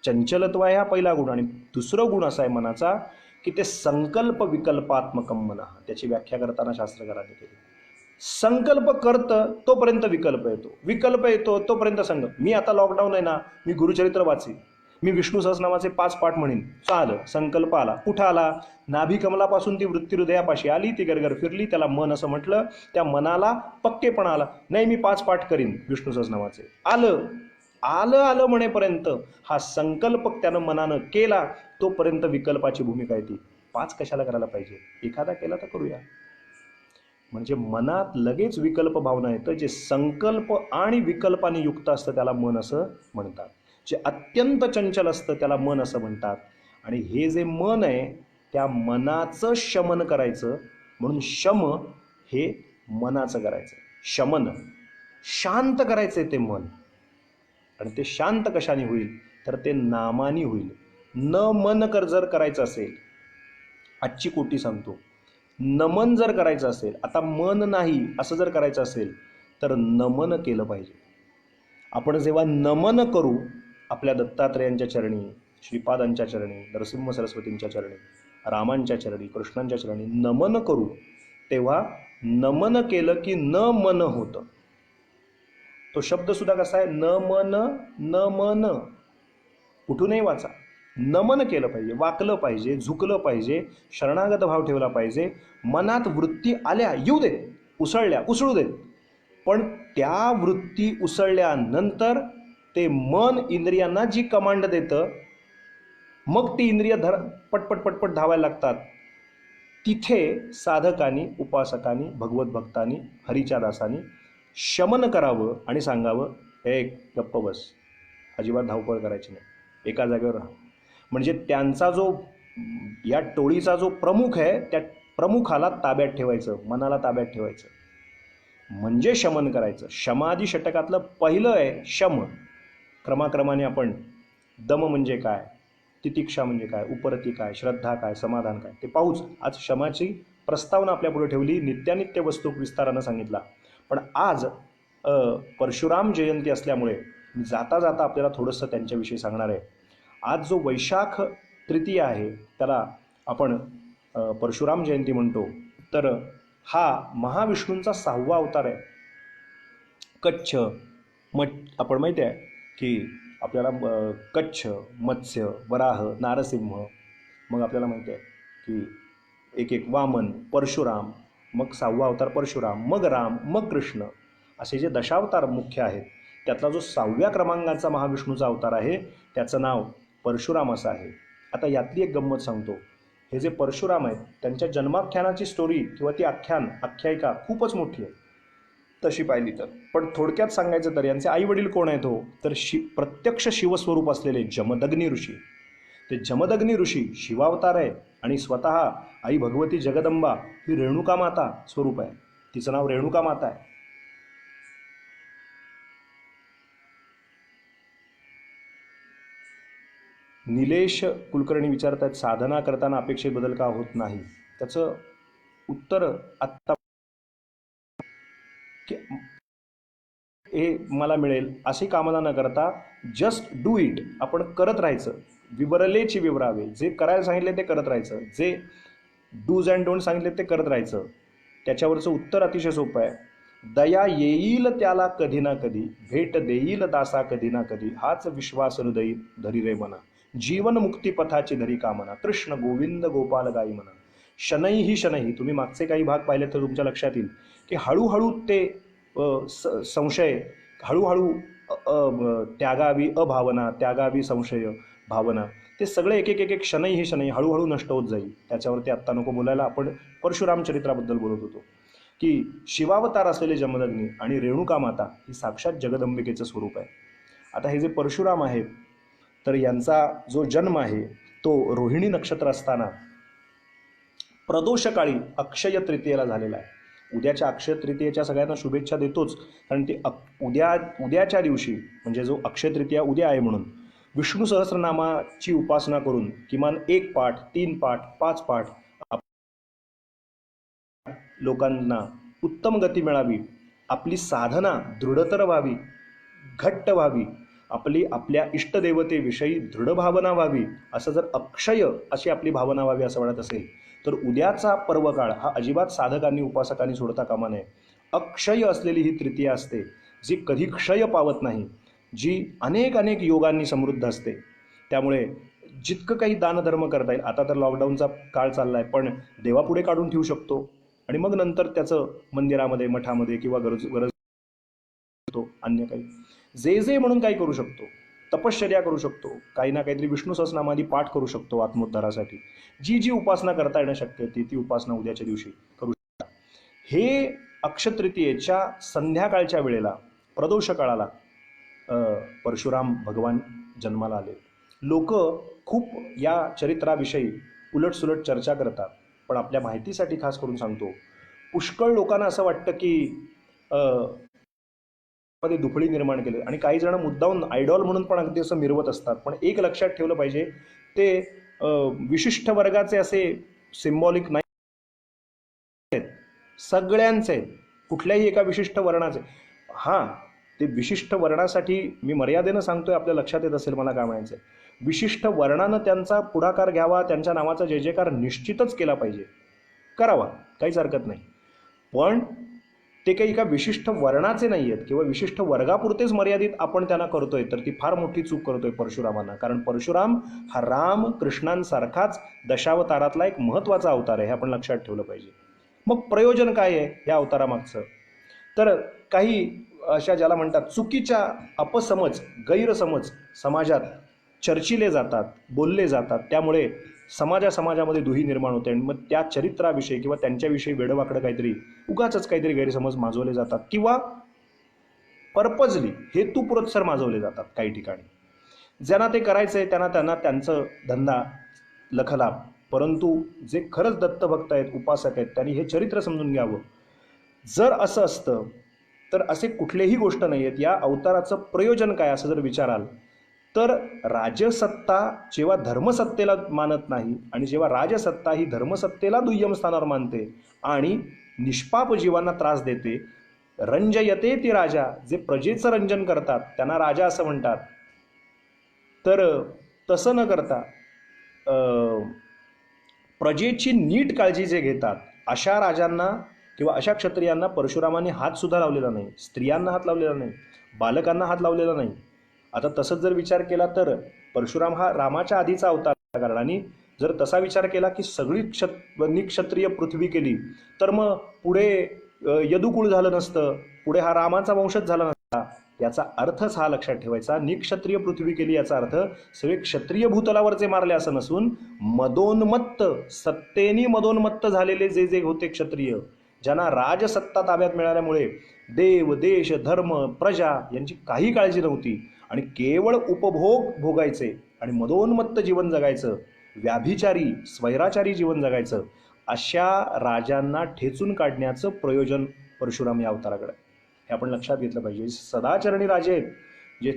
चंचलत्व आहे, हा पहिला गुण. आणि दुसरं गुण असा आहे मनाचा की ते संकल्प विकल्पात्मकम मन. त्याची व्याख्या करताना शास्त्रकारांनी केली. संकल्प करतं तोपर्यंत विकल्प येतो, विकल्प येतो तोपर्यंत संकल्प. मी आता लॉकडाऊन आहे ना, मी गुरुचरित्र वाचेन, मी विष्णू सहस्रनामाचे 5 पाठ म्हणेन, चाल संकल्प आला. कुठं आला? नाभी कमलापासून ती वृत्ती हृदयापाशी आली, ती गरगर फिरली, त्याला मन असं म्हटलं. त्या मनाला पक्केपणा आला, नाही मी 5 पाठ करीन विष्णू सहस्रनामाचे. आलं आलं आलं म्हणेपर्यंत हा संकल्प त्यानं मनानं केला, तोपर्यंत विकल्पाची भूमिका आहे ती. 5 कशाला करायला पाहिजे, एखादा केला तर करूया. म्हणजे मनात लगेच विकल्प भावना येतं. जे संकल्प आणि विकल्पाने युक्त असतं त्याला मन असं म्हणतात. जे अत्यंत चंचल असतं त्याला मन असं म्हणतात. आणि हे जे मन आहे त्या मनाचं शमन करायचं, म्हणून शम हे मनाचं करायचं. शमन, शांत करायचं ते मन. आणि ते शांत कशाने होईल तर ते नामानी होईल. न मन जर करायचं असेल, आजची कोटी सांगतो, नमन जर करायचं असेल, आता मन नाही असं जर करायचं असेल तर नमन केलं पाहिजे. आपण जेव्हा नमन करू आपल्या दत्तात्रेयांच्या चरणी, श्रीपादांच्या चरणी, नरसिंह सरस्वतींच्या चरणी, रामांच्या चरणी, कृष्णांच्या चरणी नमन करू, तेव्हा नमन केलं की न मन होतं. तो शब्द सुद्धा कसा आहे? न मन न मन. कुठूनही वाचा, नमन केलं पाहिजे, वाकलं पाहिजे, झुकलं पाहिजे, शरणागत भाव ठेवला पाहिजे. मनात वृत्ती आल्या येऊ देत, उसळल्या उसळू देत, पण त्या वृत्ती उसळल्यानंतर ते मन इंद्रियांना जी कमांड देतं, मग ती इंद्रिय पटपट पटपट धावायला लागतात. तिथे साधकांनी, उपासकांनी, भगवत भक्तांनी, हरीच्या दासांनी शमन करावं आणि सांगावं, हे गप्प बस, अजिबात धावपळ करायची नाही, एका जागेवर राहा. म्हणजे त्यांचा जो, या टोळीचा जो प्रमुख आहे, त्या प्रमुखाला ताब्यात ठेवायचं, मनाला ताब्यात ठेवायचं, म्हणजे शमन करायचं. शमादी षटकातलं पहिलं आहे शम. क्रमाक्रमाने आपण दम म्हणजे काय, तितिक्षा म्हणजे काय, उपरती काय, श्रद्धा काय, समाधान काय, ते पाहूच. आज शमाची प्रस्तावना आपल्यापुढे ठेवली, नित्यानित्य वस्तू विस्तारानं सांगितला. पण आज परशुराम जयंती असल्यामुळे जाता जाता आपल्याला थोडंसं त्यांच्याविषयी सांगणार आहे. आज जो वैशाख तृतीया आहे त्याला आपण परशुराम जयंती म्हणतो. तर हा महाविष्णूंचा 6वा अवतार आहे. कच्छ आपण माहिती आहे की आपल्याला कच्छ, मत्स्य, वराह, नारसिंह, मग आपल्याला माहिती आहे की एक वामन, परशुराम, मग 6वा अवतार परशुराम, मग राम, मग कृष्ण, असे जे दशावतार मुख्य आहेत त्यातला जो 6व्या क्रमांकाचा महाविष्णूचा अवतार आहे त्याचं नाव परशुराम असं आहे. आता यातली एक गंमत सांगतो. हे जे परशुराम आहेत त्यांच्या जन्माख्यानाची स्टोरी किंवा ती आख्यायिका खूपच मोठी आहे तशी पाहिली तर. पण थोडक्यात सांगायचं तर यांचे आई वडील कोण आहेत हो, तर प्रत्यक्ष शिवस्वरूप असलेले जमदग्नी ऋषी. ते जमदग्नी ऋषी शिवावतार आहे आणि स्वतः आई भगवती जगदंबा ही रेणुका माता स्वरूप आहे, तिचं नाव रेणुका माता आहे. निलेश कुलकर्णी विचारतात, साधना करताना अपेक्षेत बदल का होत नाही? त्याचं उत्तर आत्ता हे मला मिळेल अशी कामना न करता जस्ट डू इट, आपण करत राहायचं. विवरलेची विवरावे, जे करायला सांगितले ते करत राहायचं, जे डूज अँड डोंट सांगितले ते करत राहायचं. त्याच्यावरचं उत्तर अतिशय सोपं आहे. दया येईल त्याला कधी ना कधी, भेट देईल दासा कधी ना कधी, हाच विश्वास हृदयी धरी रे मना, जीवन मुक्ती पथाची धरी कामना, कृष्ण गोविंद गोपाल गाई म्हणा. शनई ही शनई, तुम्ही मागचे काही भाग पाहिले तर तुमच्या लक्षात येईल की हळूहळू ते संशय, हळूहळू त्यागावी अभावना, त्यागावी संशय भावना, ते सगळे एक एक एक एक शनई ही शनई हळूहळू नष्ट होत जाईल. त्याच्यावरती आत्ता नको बोलायला. आपण परशुराम चरित्राबद्दल बोलत होतो की शिवावतार असलेले जमदग्नी आणि रेणुका माता ही साक्षात जगदंबिकेचं स्वरूप आहे. आता हे जे परशुराम आहेत तर यांचा जो जन्म आहे तो रोहिणी नक्षत्र असताना प्रदोषकाळी अक्षय तृतीयेला झालेला आहे. उद्याच्या अक्षय तृतीयेच्या सगळ्यांना शुभेच्छा देतोच, कारण ती उद्याच्या दिवशी म्हणजे जो अक्षय तृतीया उद्या आहे म्हणून विष्णू सहस्रनामाची उपासना करून किमान 1 पाठ, 3 पाठ, 5 पाठ लोकांना उत्तम गती मिळावी, आपली साधना दृढतर व्हावी, घट्ट व्हावी, आपल्या इष्टदेवतेविषयी दृढ भावना व्हावी, असं जर अक्षय अशी आपली भावना व्हावी असं म्हणत असेल तर उद्याचा पर्वकाळ हा अजिबात साधकांनी उपासकांनी सोडता कामा नये. अक्षय असलेली ही तृतीया असते जी कधी क्षय पावत नाही, जी अनेक अनेक योगांनी समृद्ध असते. त्यामुळे जितकं काही दानधर्म करता येईल, आता तर लॉकडाऊनचा काळ चालला आहे, पण देवापुढे काढून ठेवू शकतो आणि मग नंतर त्याचं मंदिरामध्ये, मठामध्ये किंवा गरज अन्य काही जे म्हणून काही करू शकतो, तपश्चर्या करू शकतो, काही ना काहीतरी विष्णू सहस्रनामादी पाठ करू शकतो आत्मोद्धारासाठी. जी उपासना करता येणं शक्य ती उपासना उद्याच्या दिवशी करू शकता. हे अक्षतृतीयेच्या संध्याकाळच्या वेळेला प्रदोष काळाला परशुराम भगवान जन्माला आले. लोक खूप या चरित्राविषयी उलटसुलट चर्चा करतात, पण आपल्या माहितीसाठी खास करून सांगतो, पुष्कळ लोकांना असं वाटतं की मध्ये दुफळी निर्माण केले आणि काही जण मुद्दाहून आयडॉल म्हणून पण अगदी असं मिरवत असतात. पण एक लक्षात ठेवलं पाहिजे, ते विशिष्ट वर्गाचे असे सिम्बॉलिक नाही, सगळ्यांचे, कुठल्याही एका विशिष्ट वर्णाचे. हां, ते विशिष्ट वर्णासाठी मी मर्यादेनं सांगतोय, आपल्या लक्षात येत असेल मला काय म्हणायचं आहे. विशिष्ट वर्णानं त्यांचा पुढाकार घ्यावा, त्यांच्या नावाचा जयजयकार निश्चितच केला पाहिजे, करावा, काहीच हरकत नाही. पण ते काही एका विशिष्ट वर्णाचे नाही आहेत किंवा विशिष्ट वर्गापुरतेच मर्यादित आपण त्यांना करतोय, तर ती फार मोठी चूक करतोय परशुरामांना. कारण परशुराम हा राम कृष्णांसारखाच दशावतारातला एक महत्त्वाचा अवतार आहे, हे आपण लक्षात ठेवलं पाहिजे. मग प्रयोजन काय आहे या अवतारामागचं? तर काही अशा ज्याला म्हणतात चुकीच्या अपसमज, गैरसमज समाजात चर्चिले जातात, बोलले जातात. त्यामुळे समाजामध्ये दुही निर्माण होते आणि मग त्या चरित्राविषयी किंवा त्यांच्याविषयी वेडवाकडं काहीतरी उगाचच काहीतरी गैरसमज माजवले जातात किंवा पर्पजली हेतुपुरस्सर माजवले जातात काही ठिकाणी. ज्यांना ते करायचं आहे त्यांना त्यांचं धंदा लखलाभ. परंतु जे खरंच दत्तभक्त आहेत, उपासक आहेत, त्यांनी हे चरित्र समजून घ्यावं. जर असं असतं तर असे कुठलेही गोष्ट नाही आहेत. या अवताराचं प्रयोजन काय असं जर विचाराल तर राजसत्ता जेव्हा धर्मसत्तेला मानत नाही आणि जेव्हा राजसत्ता ही धर्मसत्तेला दुय्यम स्थानावर मानते आणि निष्पाप जीवांना त्रास देते, रंजयते ती राजा, जे प्रजेचं रंजन करतात त्यांना राजा असं म्हणतात. तर तसं न करता प्रजेची नीट काळजी जे घेतात अशा राजांना किंवा अशा क्षत्रियांना परशुरामाने हात सुद्धा लावलेला नाही, स्त्रियांना हात लावलेला नाही, बालकांना हात लावलेला नाही. आता तसंच जर विचार केला तर परशुराम हा रामाच्या आधीचा अवतार. कारण आणि जर तसा विचार केला की सगळी निक्षत्रिय पृथ्वी केली तर मग पुढे यदुकुळ झालं नसतं, पुढे हा रामाचा वंशच झाला नसता. याचा अर्थच हा लक्षात ठेवायचा. निक्षत्रिय पृथ्वी केली याचा अर्थ सगळे क्षत्रिय भूतलावरचे मारले असं नसून मदोन्मत्त, सत्तेनी मदोन्मत्त झालेले जे जे होते क्षत्रिय, ज्यांना राजसत्ता ताब्यात मिळाल्यामुळे देव, देश, धर्म, प्रजा यांची काही काळजी नव्हती आणि केवळ उपभोग भोगायचे आणि मदोन्मत्त जीवन जगायचं, व्याभिचारी स्वैराचारी जीवन जगायचं, अशा राजांना ठेचून काढण्याचं प्रयोजन परशुराम या अवताराकडे. हे आपण लक्षात घेतलं पाहिजे. सदाचरणी राजे आहेत, जे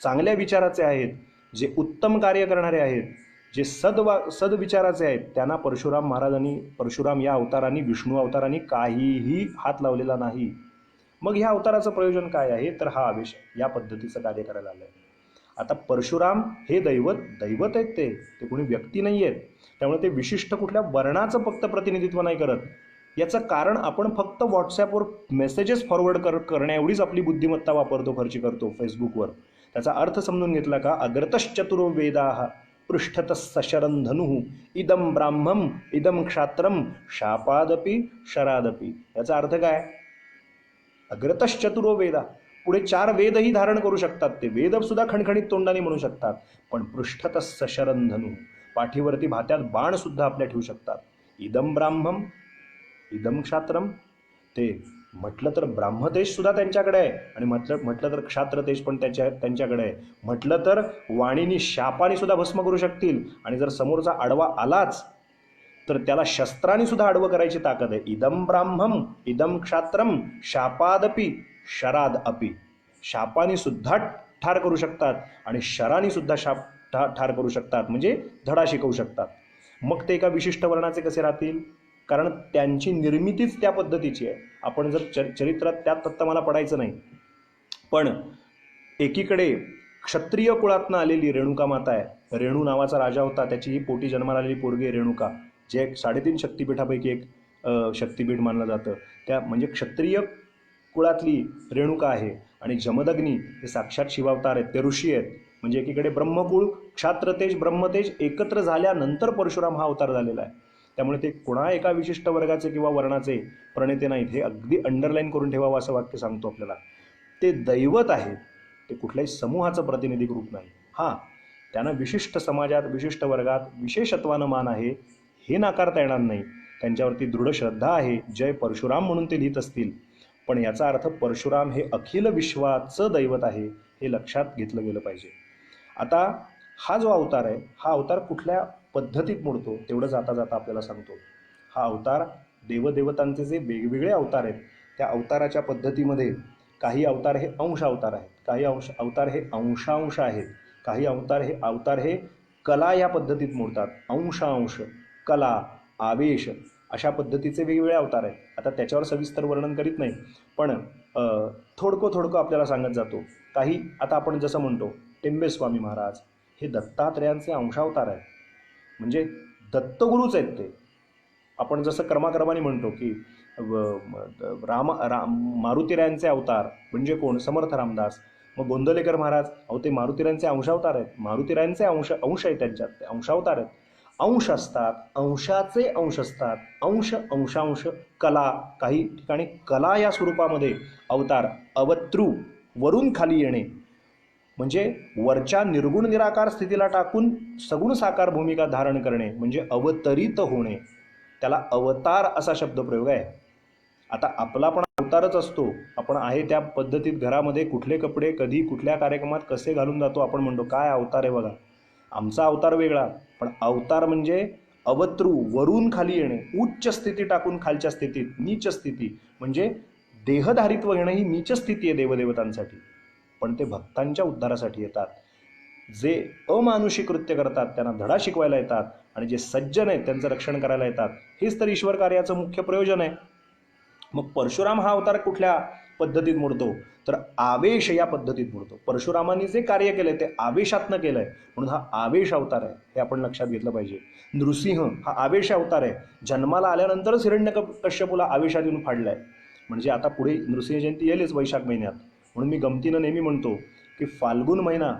चांगल्या विचाराचे आहेत, जे उत्तम कार्य करणारे आहेत, जे सद्विचाराचे आहेत, त्यांना परशुराम या अवतारांनी, विष्णू अवतारांनी काहीही हात लावलेला नाही. मग ह्या अवताराचं प्रयोजन काय आहे? तर हा आवेश या पद्धतीचं कार्य करायला आलं आहे. आता परशुराम हे दैवत आहेत, ते कोणी व्यक्ती नाही आहेत. त्यामुळे ते विशिष्ट कुठल्या वर्णाचं फक्त प्रतिनिधित्व नाही करत. याचं कारण आपण फक्त व्हॉट्सॲपवर मेसेजेस फॉरवर्ड करण्या एवढीच आपली बुद्धिमत्ता वापरतो, खर्च करतो फेसबुकवर. त्याचा अर्थ समजून घेतला का? अग्रतश्चतुरो वेदाः पृष्ठतः सशरं धनुः इदं ब्राह्मम इदं क्षात्रम शापादपि शरादपि. याचा अर्थ काय? अग्रतश्चतुरो वेदा, पुढे 4 वेदही धारण करू शकतात. ते वेद सुद्धा खणखणीत तोंडाने म्हणू शकतात. पण पृष्ठतः सशरं धनुः, पाठीवरती भात्यात बाण सुद्धा आपल्या ठेवू शकतात. इदं ब्राह्मम इदं क्षात्रम, ते म्हटलं तर ब्राह्मतेज सुद्धा त्यांच्याकडे आहे आणि म्हटलं तर क्षात्रतेज पण त्यांच्याकडे आहे. म्हटलं तर वाणीनी शापाने सुद्धा भस्म करू शकतील आणि जर समोरचा आडवा आलाच तर त्याला शस्त्राने सुद्धा आडवं करायची ताकद आहे. इदं ब्राह्मम इदं क्षात्रम शापादपि शराद अपि. शापाने सुद्धा ठार करू शकतात आणि शराने सुद्धा ठार करू शकतात, म्हणजे धडा शिकवू शकतात. मग ते एका विशिष्ट वर्णाचे कसे राहतील? कारण त्यांची निर्मितीच त्या पद्धतीची आहे. आपण जर चरित्रात त्यात फक्त मला पडायचं नाही, पण एकीकडे क्षत्रिय कुळातनं आलेली रेणुका माता आहे. रेणू नावाचा राजा होता, त्याची ही पोटी जन्माला आलेली पोरगी रेणुका, जे 3.5 शक्तिपीठापैकी एक शक्तिपीठ मानलं जातं. त्या म्हणजे क्षत्रिय कुळातली रेणुका आहे. आणि जमदग्नी हे साक्षात शिवावतार आहेत, ते ऋषी आहेत. म्हणजे एकीकडे ब्रह्मकुळ, क्षात्रतेज, ब्रह्मतेज एकत्र झाल्यानंतर परशुराम हा अवतार झालेला आहे. त्यामुळे ते कोणा एका विशिष्ट वर्गाचे किंवा वर्णाचे प्रणेते नाहीत. हे अगदी अंडरलाईन करून ठेवावं असं वाक्य सांगतो आपल्याला. ते दैवत आहेत, ते कुठल्याही समूहाचं प्रातिनिधिक रूप नाही. हां, त्यांना विशिष्ट समाजात, विशिष्ट वर्गात विशेषत्वानं मान आहे, हे नाकारता येणार नाही. त्यांच्यावरती दृढ श्रद्धा आहे, जय परशुराम म्हणून ते लिहित असतील. पण याचा अर्थ परशुराम हे अखिल विश्वाचं दैवत आहे, हे लक्षात घेतलं गेलं पाहिजे. आता हा जो अवतार आहे, हा अवतार कुठल्या पद्धतीत मोडतो तेवढं जाता जाता आपल्याला सांगतो. हा अवतार देवदेवतांचे जे वेगवेगळे अवतार आहेत, त्या अवताराच्या पद्धतीमध्ये काही अवतार हे अंश अवतार आहेत, काही अवतार हे अंशांश आहेत, काही अवतार हे कला या पद्धतीत मोडतात. अंशांश, कला, आवेश अशा पद्धतीचे वेगवेगळे अवतार आहेत. आता त्याच्यावर सविस्तर वर्णन करीत नाही, पण थोडकं आपल्याला सांगत जातो. काही आता आपण जसं म्हणतो टेंबेस्वामी महाराज हे दत्तात्रेयांचे अंशावतार आहेत, म्हणजे दत्तगुरूच आहेत ते. आपण जसं क्रमाक्रमाने म्हणतो की मारुतीरायांचे अवतार म्हणजे कोण? समर्थ रामदास. मग गोंदलेकर महाराज, अहो ते मारुतीरायांचे अंशावतार आहेत, मारुतीरायांचे अंश आहेत, त्यांच्यात ते अंशावतार आहेत. अंश असतात, अंशाचे अंश असतात, अंश अंशांश कला, काही ठिकाणी कला या स्वरूपामध्ये अवतार. अवतृ वरून खाली येणे म्हणजे वरच्या निर्गुण निराकार स्थितीला टाकून सगुण साकार भूमिका धारण करणे म्हणजे अवतरित होणे, त्याला अवतार असा शब्दप्रयोग आहे. आता आपला पण अवतारच असतो, आपण आहे त्या पद्धतीत घरामध्ये कुठले कपडे कधी कुठल्या कार्यक्रमात कसे घालून जातो, आपण म्हणतो काय अवतार आहे बघा. आमचा अवतार वेगळा, पण अवतार म्हणजे अवतृ वरून खाली येणे, उच्च स्थिती टाकून खालच्या स्थितीत, नीच स्थिती म्हणजे देहधारित्व घेणं ही नीच स्थिती आहे देवदेवतांसाठी. पण ते भक्तांच्या उद्धारासाठी येतात. जे अमानुषी कृत्य करतात त्यांना धडा शिकवायला येतात, आणि जे सज्जन आहेत त्यांचं रक्षण करायला येतात. हेच तर ईश्वर कार्याचं मुख्य प्रयोजन आहे. मग परशुराम हा अवतार कुठल्या पद्धतीत मोडतो? तर आवेश या पद्धतीत मोडतो. परशुरामांनी जे कार्य केलंय ते आवेशातनं केलंय, म्हणून हा आवेश अवतार आहे, हे आपण लक्षात घेतलं पाहिजे. नृसिंह हा आवेश अवतार आहे, जन्माला आल्यानंतरच हिरण्यकश्यपूला आवेशात येऊन फाडलाय. म्हणजे आता पुढे नृसिंह जयंती येईलच वैशाख महिन्यात, म्हणून मी गमतीनं नेहमी म्हणतो की फाल्गुन महिना,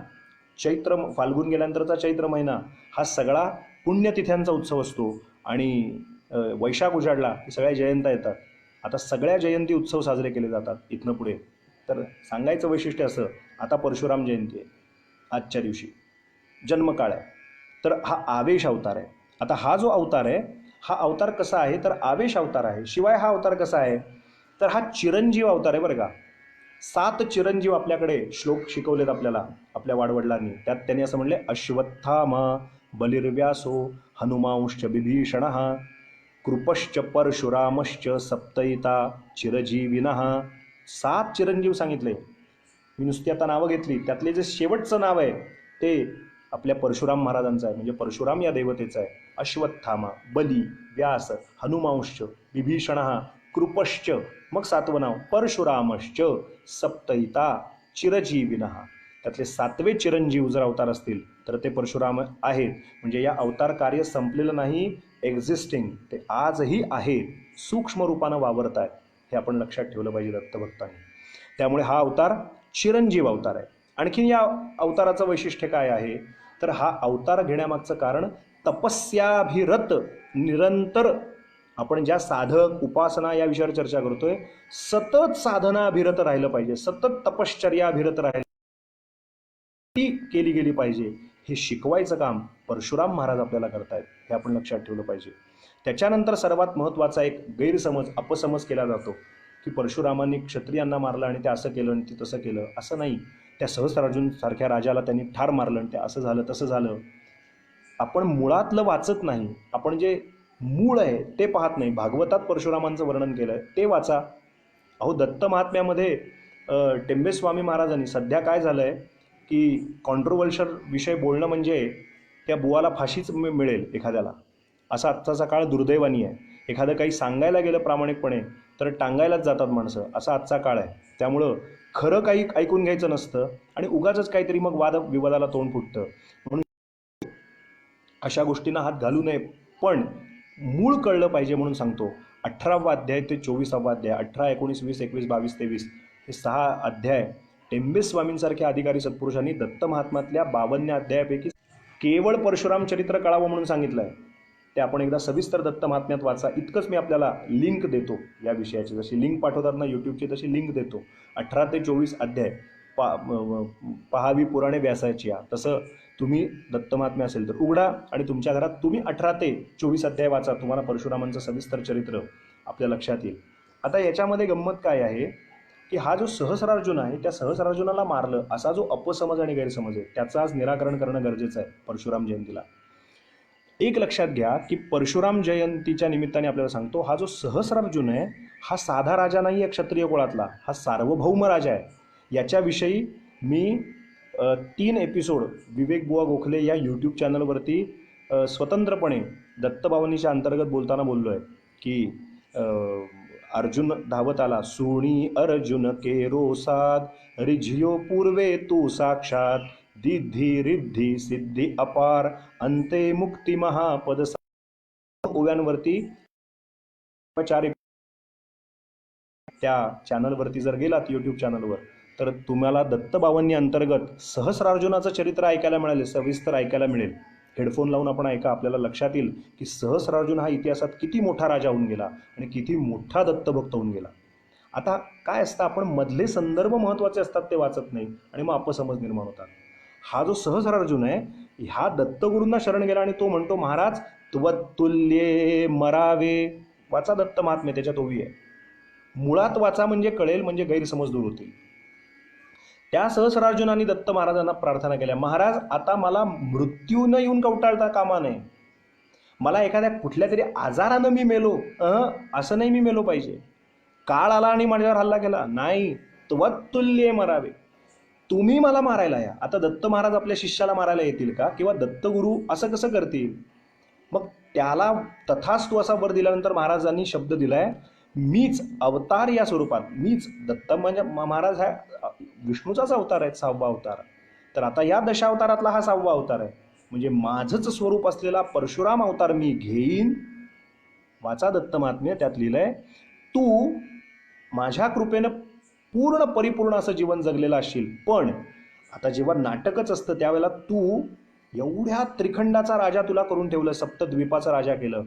फाल्गुन गेल्यानंतरचा चैत्र महिना हा सगळा पुण्यतिथ्यांचा उत्सव असतो, आणि वैशाख उजाडला की सगळ्या जयंत्या येतात. आता सगळ्या जयंती उत्सव साजरे केले जातात इथनं पुढे. तर सांगायचं वैशिष्ट्य असं, आता परशुराम जयंती आहे, आजच्या दिवशी जन्मकाळ आहे, तर हा आवेश अवतार आहे. आता हा जो अवतार आहे हा अवतार कसा आहे? तर आवेश अवतार आहे. शिवाय हा अवतार कसा आहे? तर हा चिरंजीव अवतार आहे बरं का. 7 चिरंजीव आपल्याकडे श्लोक शिकवलेत आपल्याला आपल्या वाडवडिलांनी. त्यात त्यांनी असं म्हणले, अश्वत्थामा बलिर्व्यासो हनुमांश्च बिभीषण कृपश्च परशुरामश्च सप्तयिता चिरजीविनः. 7 चिरंजीव सांगितले. मी नुसती आता नावं घेतली, त्यातले जे शेवटचं नाव आहे ते आपल्या परशुराम महाराजांचं आहे, म्हणजे परशुराम या देवतेचं आहे. अश्वत्थामा, बली, व्यास, हनुमांश्च, बिभीषण, कृपश्च, मग 7वं नाव परशुरामश्च, सप्तयिता चिरजीविनः. त्यातले 7वे चिरंजीव जर अवतार असतील तर ते परशुराम आहेत. म्हणजे या अवतार कार्य संपलेलं नाही, एक्झिस्टिंग, ते आजही आहे, सूक्ष्म रूपानं वावरत आहेत, हे आपण लक्षात ठेवलं पाहिजे दत्तभक्तांनी. त्यामुळे हा अवतार चिरंजीव अवतार आहे. आणखीन या अवताराचं वैशिष्ट्य काय आहे? तर हा अवतार घेण्यामागचं कारण तपस्याभिरत, निरंतर आपण ज्या साधक उपासना या विषयावर चर्चा करतोय, सतत साधनाभिरत राहिलं पाहिजे, सतत तपश्चर्याभिरत राहिलं ती केली गेली पाहिजे, हे शिकवायचं काम परशुराम महाराज आपल्याला करतायत, हे आपण लक्षात ठेवलं पाहिजे. त्याच्यानंतर सर्वात महत्त्वाचा एक गैरसमज, अपसमज केला जातो की परशुरामांनी क्षत्रियांना मारलं आणि ते असं केलं आणि ते तसं केलं. असं नाही. त्या सहस्रार्जुन सारख्या राजाला त्यांनी ठार मारलं आणि ते असं झालं तसं झालं. आपण मुळातलं वाचत नाही, आपण जे मूळ आहे ते पाहत नाही. भागवतात परशुरामांचं वर्णन केलं आहे ते वाचा. अहो दत्त महात्म्यामध्ये टेंबेस्वामी महाराजांनी, सध्या काय झालं आहे की कॉन्ट्रोवर्शियल विषय बोलणं म्हणजे त्या बुवाला फाशीच मिळेल एखाद्याला, असा आजचा काळ दुर्दैवानी आहे. एखादं काही सांगायला गेलं प्रामाणिकपणे तर टांगायलाच जातात माणसं, असा आजचा काळ आहे. त्यामुळं खरं काही ऐकून घ्यायचं नसतं आणि उगाचच काहीतरी मग वाद विवादाला तोंड फुटतं. म्हणून अशा गोष्टींना हात घालू नये, पण मूळ कळलं पाहिजे म्हणून सांगतो. 18वा अध्याय ते 24वा अध्याय, 18, 19, 20, 21, 22, 23 हे 6 अध्याय टेंबेस्वामींसारख्या अधिकारी सत्पुरुषांनी दत्त महात्म्यातल्या 52 अध्यायापैकी केवळ परशुराम चरित्र कळावं म्हणून सांगितलं आहे. ते आपण एकदा सविस्तर दत्त महात्म्यात वाचा. इतकंच मी आपल्याला लिंक देतो या विषयाची, जशी लिंक पाठवतात ना यूट्यूबची तशी लिंक देतो. 18 ते 24 अध्याय पहावी पुराणे व्यासाची. तसं तुम्ही दत्त महात्म्य असेल तर उघडा आणि तुमच्या घरात तुम्ही 18 ते 24 अध्याय वाचा, तुम्हाला परशुरामांचं सविस्तर चरित्र आपल्या लक्षात येईल. आता याच्यामध्ये गंमत काय आहे की हा जो सहस्रार्जुन आहे त्या सहस्रार्जुनाला मारलं असा जो अपसमज आणि गैरसमज आहे त्याचं आज निराकरण करणं गरजेचं आहे परशुराम जयंतीला. एक लक्षात घ्या की परशुराम जयंतीच्या निमित्ताने आपल्याला सांगतो, हा जो सहस्रार्जुन आहे हा साधा राजा नाही आहे क्षत्रिय कुळातला, हा सार्वभौम राजा आहे. याच्याविषयी मी 3 एपिसोड विवेक बुवा गोखले या यूट्यूब चॅनलवरती स्वतंत्रपणे दत्तभावनीच्या अंतर्गत बोलताना बोललो आहे की अर्जुन धावत आला, सोणी अर्जुन केरो साध रिझियो पूर्वे तू साक्षात दिद्धी रिद्धी सिद्धी अपार अंते मुक्ती महापद. ओव्यांवरती 4 त्या चॅनलवरती जर गेलात यूट्यूब चॅनलवर तर तुम्हाला दत्तबावांनी अंतर्गत सहस्रार्जुनाचं चरित्र ऐकायला मिळेल, सविस्तर ऐकायला मिळेल. हेडफोन लावून आपण ऐका, आपल्याला लक्षात येईल की सहस्रार्जुन हा इतिहासात किती मोठा राजा होऊन गेला आणि किती मोठा दत्तभक्त होऊन गेला. आता काय असतं, आपण मधले संदर्भ महत्त्वाचे असतात ते वाचत नाही आणि मग अपसमज निर्माण होतात. हा जो सहस्रार्जुन आहे ह्या दत्तगुरूंना शरण गेला आणि तो म्हणतो, महाराज त्वत्तुल्ये मरावे. वाचा दत्त महात्म्य, त्याच्यात ओवी आहे. मुळात वाचा म्हणजे कळेल, म्हणजे गैरसमज दूर होतील. त्या सहस्रार्जुनाने दत्त महाराजांना प्रार्थना केल्या, महाराज आता मला मृत्यू न येऊन कवटाळता कामा नये. मला एखाद्या कुठल्या तरी आजारानं मी मेलो, असं नाही मी मेलो पाहिजे. काळ आला आणि माझ्यावर हल्ला केला, नाही, त्वत्तुल्ये मरावे. तुम्ही मला मारायला या. आता दत्त महाराज आपल्या शिष्याला मारायला येतील का? किंवा दत्तगुरू असं कसं करतील? मग त्याला तथास्तु असा वर दिल्यानंतर महाराजांनी शब्द दिलाय, मीच अवतार या स्वरूपात, मीच दत्त म्हणजे महाराज हा विष्णूचाच अवतार आहे, 6वा अवतार. तर आता या दशावतारातला हा 6वा अवतार आहे, म्हणजे माझंच स्वरूप असलेला परशुराम अवतार मी घेईन. वाचा दत्त महात्म्य, त्यात लिहिलंय, तू माझ्या कृपेनं पूर्ण परिपूर्ण असं जीवन जगलेलं असशील, पण आता जेव्हा नाटकच असतं त्यावेळेला तू एवढ्या त्रिखंडाचा राजा तुला करून ठेवलं, सप्तद्वीपाचा राजा केलं.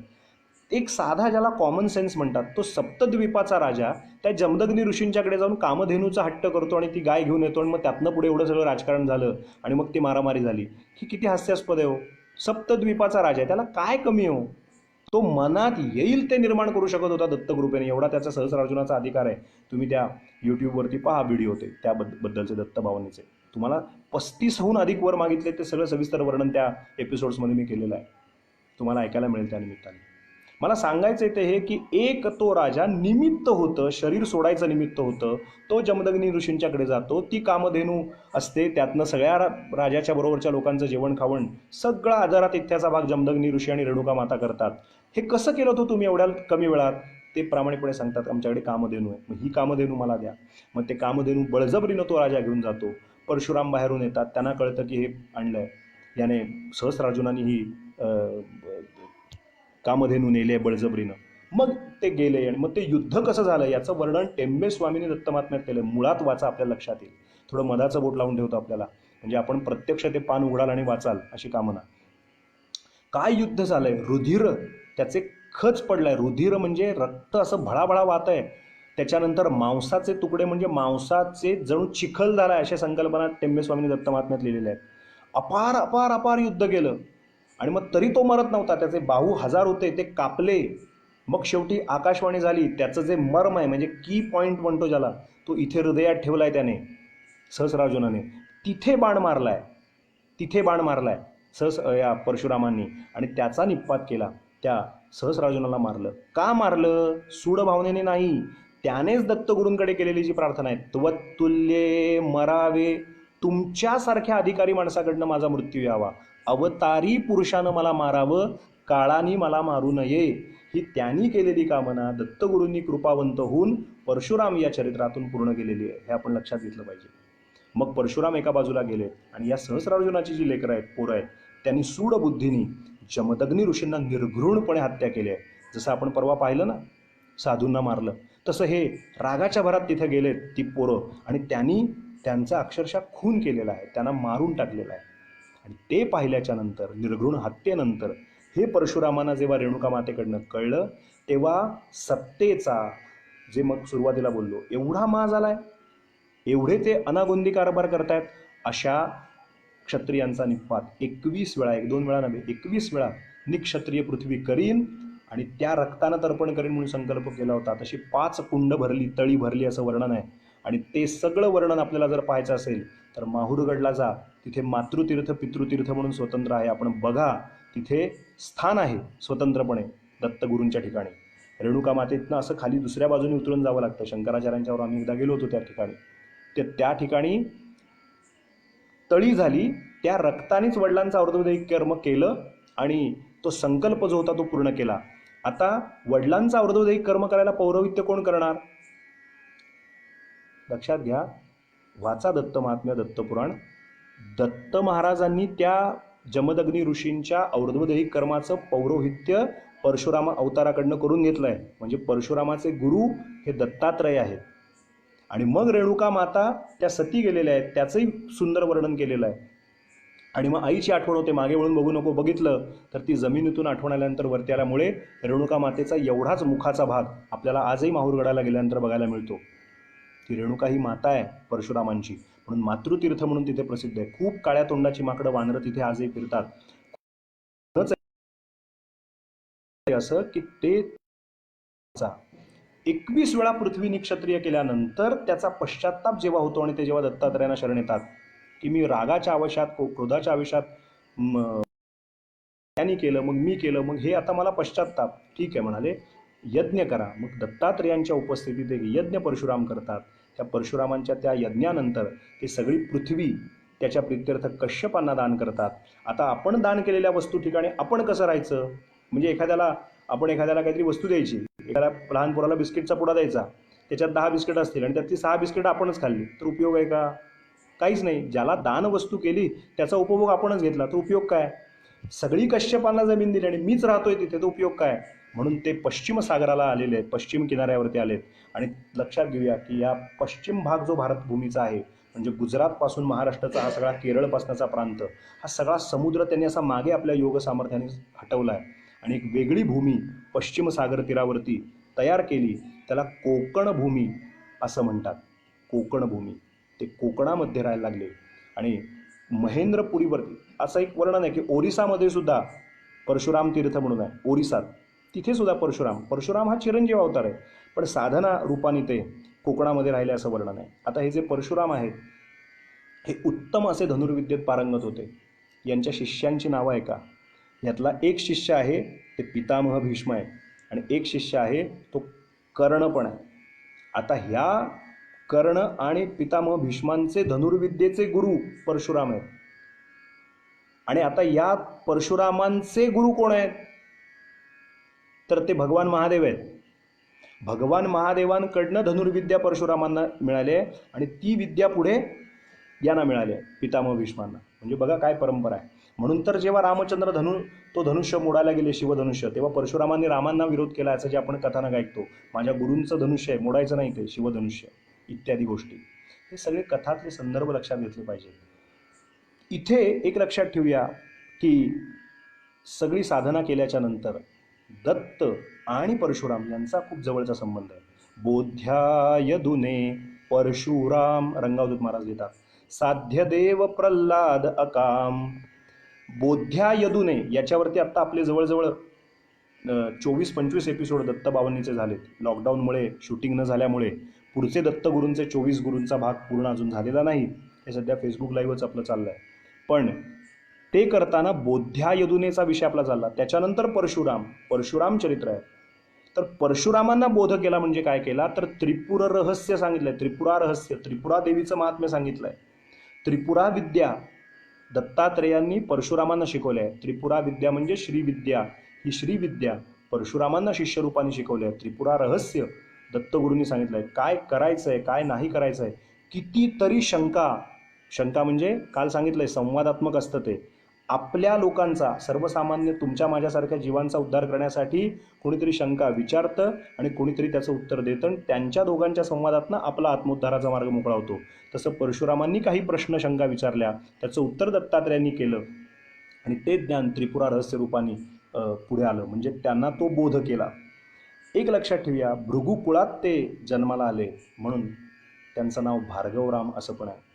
एक साधा ज्याला कॉमन सेन्स म्हणतात, तो सप्तद्वीपाचा राजा त्या जमदग्नी ऋषींच्याकडे जाऊन कामधेनूचा हट्ट करतो आणि ती गाय घेऊन येतो आणि मग त्यातनं पुढे एवढं सगळं राजकारण झालं आणि मग ती मारामारी झाली. ही किती हास्यास्पद आहे हो. सप्तद्वीपाचा राजा आहे, त्याला काय कमी हो. तो मनात येईल ते निर्माण करू शकत होता दत्तकृपेने, एवढा त्याचा सहस्रार्जुनाचा अधिकार आहे. तुम्ही त्या यूट्यूबवरती पहा व्हिडिओ होते त्याबद्दलचे दत्तभावांनीचे. तुम्हाला 35हून अधिक वर मागितले, ते सगळं सविस्तर वर्णन त्या एपिसोड्समध्ये मी केलेलं आहे, तुम्हाला ऐकायला मिळेल त्या निमित्ताने. मला सांगायचं ते हे की एक तो राजा निमित्त होतं, शरीर सोडायचं निमित्त होतं. तो जमदग्नी ऋषींच्याकडे जातो, ती कामधेनू असते, त्यातनं सगळ्या राजाच्या बरोबरच्या लोकांचं जेवण खावण सगळं आजारात इत्याचा भाग जमदग्नी ऋषी आणि रेणुका माता करतात. हे कसं केलं होतं तुम्ही एवढ्या कमी वेळात? ते प्रामाणिकपणे सांगतात, आमच्याकडे कामधेनू आहे, मग ही कामधेनू मला द्या. मग ते कामधेनू बळजबरीनं तो राजा घेऊन जातो. परशुराम बाहेरून येतात, त्यांना कळतं की हे आणलंय याने, सहस्रार्जुनाने ही कामधेनू नेले बळजबरीनं. मग ते गेले आणि मग ते युद्ध कसं झालं याचं वर्णन टेंबे स्वामींनी दत्तमात्म्यात केलं. मुळात वाचा, आपल्या लक्षात येईल. थोडं मधाचं बोट लावून ठेवतो आपल्याला, म्हणजे आपण प्रत्यक्ष ते पान उघडाल आणि वाचाल अशी कामना. काय युद्ध झालंय, रुधिर त्याचे खच पडलाय. रुधिर म्हणजे रक्त असं भळाभळा वाहत आहे. त्याच्यानंतर मांसाचे तुकडे म्हणजे मांसाचे जणू चिखल झालाय, अशा संकल्पना टेंबे स्वामींनी दत्तमात्म्यात लिहिलेल्या आहेत. अपार अपार अपार युद्ध केलं आणि मग तरी तो मरत नव्हता. त्याचे बाहू 1000 होते, ते कापले. मग शेवटी आकाशवाणी झाली. त्याचं जे मर्म आहे, म्हणजे की पॉईंट म्हणतो ज्याला, तो इथे हृदयात ठेवलाय त्याने, सहस्रार्जुनाने. तिथे बाण मारलाय, तिथे बाण मारलाय या परशुरामांनी आणि त्याचा निपात केला. त्या सहस्रार्जुनाला मारलं. का मारलं? सूड भावनेने नाही, त्यानेच दत्तगुरूंकडे केलेली जी प्रार्थना आहे, त्वत्तुल्ये मरावे, तुमच्यासारख्या अधिकारी माणसाकडनं माझा मृत्यू यावा, अवतारी पुरुषानं मला मारावं, काळानी मला मारू नये, ही त्यांनी केलेली कामना दत्तगुरूंनी कृपावंत होऊन परशुराम या चरित्रातून पूर्ण केलेली आहे. हे आपण लक्षात घेतलं पाहिजे. मग परशुराम एका बाजूला गेले आणि या सहस्रार्जुनाची जी लेकरं आहेत, पोरं आहेत, त्यांनी सूड बुद्धीनी जमदग्नी ऋषींना निर्घृणपणे हत्या केली आहे. जसं आपण परवा पाहिलं ना, साधूंना मारलं, तसं हे रागाच्या भरात तिथे गेलेत ती पोरं आणि त्यांनी त्यांचा अक्षरशः खून केलेला आहे, त्यांना मारून टाकलेला आहे. आणि ते पाहिल्याच्या नंतर, निर्घृण हत्येनंतर, हे परशुरामांना जेव्हा रेणुका मातेकडनं कळलं, तेव्हा सत्तेचा, जे मग सुरुवातीला बोललो, एवढा माज आलाय, एवढे ते अनागोंदी कारभार करतायत, अशा क्षत्रियांचा निपात 21 वेळा, 1-2 वेळा नव्हे, 21 वेळा निक्षत्रिय पृथ्वी करीन आणि त्या रक्तानं तर्पण करीन म्हणून संकल्प केला होता. तशी 5 कुंड भरली, तळी भरली असं वर्णन आहे. आणि ते सगळं वर्णन आपल्याला जर पाहायचं असेल तर माहूरगडला जा, तिथे मातृतीर्थ पितृतीर्थ म्हणून स्वतंत्र आहे, आपण बघा, तिथे स्थान आहे स्वतंत्रपणे दत्तगुरूंच्या ठिकाणी. रेणुका मातेतनं असं खाली दुसऱ्या बाजूने उतरून जावं लागतं. शंकराचार्यांच्यावर आम्ही एकदा गेलो होतो त्या ठिकाणी. त्या ठिकाणी तळी झाली, त्या रक्तानेच वडिलांचं औरधोदैहिक कर्म केलं आणि तो संकल्प जो होता तो पूर्ण केला. आता वडिलांचं औरधोदैहिक कर्म करायला पौरोहित्य कोण करणार? लक्षात घ्या, वाचा दत्त महात्म्य, दत्तपुराण. दत्त महाराजांनी त्या जमदग्नी ऋषींच्या औरधोदैहिक कर्माचं पौरोहित्य परशुराम अवताराकडनं करून घेतलं आहे. म्हणजे परशुरामाचे गुरु हे दत्तात्रय आहेत. आणि मग रेणुका माता त्या सती गेलेल्या आहेत, त्याचंही सुंदर वर्णन केलेलं आहे. आणि मग आईची आठवण होते, मागे वळून बघू नको. बघितलं तर ती जमिनीतून आठवण आल्यानंतर वरती आल्यामुळे रेणुका मातेचा एवढाच मुखाचा भाग आपल्याला आजही माहूरगडाला गेल्यानंतर बघायला मिळतो. ती रेणुका ही माता आहे परशुरामांची, म्हणून मातृतीर्थ म्हणून तिथे प्रसिद्ध आहे. खूप काळ्या तोंडाची माकडं वानरं तिथे आजही फिरतात. असं की ते 21 वेळा पृथ्वी निक्षत्रिय केल्यानंतर त्याचा पश्चाताप जेव्हा होतो आणि ते जेव्हा दत्तात्रयांना शरण येतात की मी रागाच्या आवेशात, क्रोधाच्या आवेशात त्यांनी केलं, मग मी केलं, मग हे आता मला पश्चाताप. ठीक आहे म्हणाले, यज्ञ करा. मग दत्तात्रयांच्या उपस्थितीत एक यज्ञ परशुराम करतात. त्या परशुरामांच्या त्या यज्ञानंतर ती सगळी पृथ्वी त्याच्या प्रित्यर्थ कश्यपांना दान करतात. आता आपण दान केलेल्या वस्तू ठिकाणी आपण कसं राहायचं? म्हणजे आपण एखाद्याला काहीतरी वस्तू द्यायची, एखाद्या लहान पोराला बिस्किटचा पुडा द्यायचा, त्याच्यात 10 बिस्किट असतील आणि त्यातली 6 बिस्किट आपणच खाल्ली, तर उपयोग आहे का? काहीच नाही. ज्याला दान वस्तू केली त्याचा उपभोग आपणच घेतला, तर उपयोग काय? सगळी कश्यपांना जमीन दिली आणि मीच राहतोय तिथे, तर उपयोग काय? म्हणून ते पश्चिम सागराला आलेले आहेत, पश्चिम किनाऱ्यावरती आलेत. आणि लक्षात घेऊया की या पश्चिम भाग जो भारतभूमीचा आहे, म्हणजे गुजरातपासून महाराष्ट्राचा हा सगळा, केरळपासनाचा प्रांत, हा सगळा समुद्र त्यांनी असा मागे आपल्या योग सामर्थ्याने हटवला आहे आणि एक वेगळी भूमी पश्चिम सागर तीरावरती तयार केली. त्याला कोकण भूमी असं म्हणतात. कोकण भूमी. ते कोकणामध्ये राहायला लागले. आणि महेंद्रपुरीवरती असं एक वर्णन आहे की ओरिसामध्ये सुद्धा परशुराम तीर्थ म्हणून आहे. ओरिसात तिथे सुद्धा परशुराम हा चिरंजीव अवतार आहे, पण साधना रूपाने ते कोकणामध्ये राहिले असं वर्णन आहे. आता हे जे परशुराम आहेत हे उत्तम असे धनुर्विद्येत पारंगत होते. यांच्या शिष्यांची नावं आहे का? यातला एक शिष्य आहे ते पितामह भीष्म आहे आणि एक शिष्य आहे तो कर्ण पण आहे. आता ह्या कर्ण आणि पितामह भीष्मांचे धनुर्विद्येचे गुरु परशुराम आहेत. आणि आता या परशुरामांचे गुरु कोण आहेत? तर ते भगवान महादेव आहेत. भगवान महादेवांकडनं धनुर्विद्या परशुरामांना मिळाली आहे आणि ती विद्या पुढे यांना मिळाली आहे, पितामह भीष्मांना. म्हणजे बघा काय परंपरा आहे. म्हणून तर जेव्हा रामचंद्र तो धनुष्य मोडायला गेले, शिवधनुष्य, तेव्हा परशुरामांनी रामांना विरोध केला, याचं जे आपण कथानक ऐकतो. माझ्या गुरूंचं धनुष्य आहे, मोडायचं नाही ते शिवधनुष्य, इत्यादी गोष्टी. हे सगळे कथातले संदर्भ लक्षात घेतले पाहिजे. इथे एक लक्षात ठेवूया की सगळी साधना केल्याच्या नंतर दत्त आणि परशुराम यांचा खूप जवळचा संबंध आहे. बोध्याय दुने परशुराम, रंगावधूत महाराज लिहितात, साध्य देव प्रल्हाद अकाम. बोध्या यदुने याच्यावरती आत्ता आपले जवळजवळ 24-25 एपिसोड दत्तबावन्नीचे झालेत. लॉकडाऊनमुळे शूटिंग न झाल्यामुळे पुढचे दत्तगुरूंचे 24 गुरूंचा भाग पूर्ण अजून झालेला नाही. हे सध्या फेसबुक लाईव्हच आपलं चाललं आहे. पण ते करताना बोध्या यदुनेचा विषय आपला चालला. त्याच्यानंतर परशुराम चरित्र आहे. तर परशुरामांना बोध केला म्हणजे काय केला? तर त्रिपुर रहस्य सांगितलंय. त्रिपुरा रहस्य, त्रिपुरा देवीचं महात्म्य सांगितलंय. त्रिपुरा विद्या दत्तात्रेयांनी परशुरामांना शिकवले आहे. त्रिपुरा विद्या म्हणजे श्रीविद्या. ही श्रीविद्या परशुरामांना शिष्यरूपाने शिकवली आहे. त्रिपुरा रहस्य दत्तगुरूंनी सांगितलंय. काय करायचंय, काय नाही करायचंय, कितीतरी शंका म्हणजे काल सांगितलंय संवादात्मक असतं ते. आपल्या लोकांचा, सर्वसामान्य तुमच्या माझ्यासारख्या जीवांचा उद्धार करण्यासाठी कोणीतरी शंका विचारतं आणि कोणीतरी त्याचं उत्तर देतं. त्यांच्या दोघांच्या संवादातनं आपला आत्मोद्धाराचा मार्ग मोकळा होतो. तसं परशुरामांनी काही प्रश्न शंका विचारल्या, त्याचं उत्तर दत्तात्रेयांनी केलं आणि ते ज्ञान त्रिपुरा रहस्य रूपाने पुढे आलं. म्हणजे त्यांना तो बोध केला. एक लक्षात ठेवूया, भृगुकुळात ते जन्माला आले म्हणून त्यांचं नाव भार्गवराम असं पण आहे.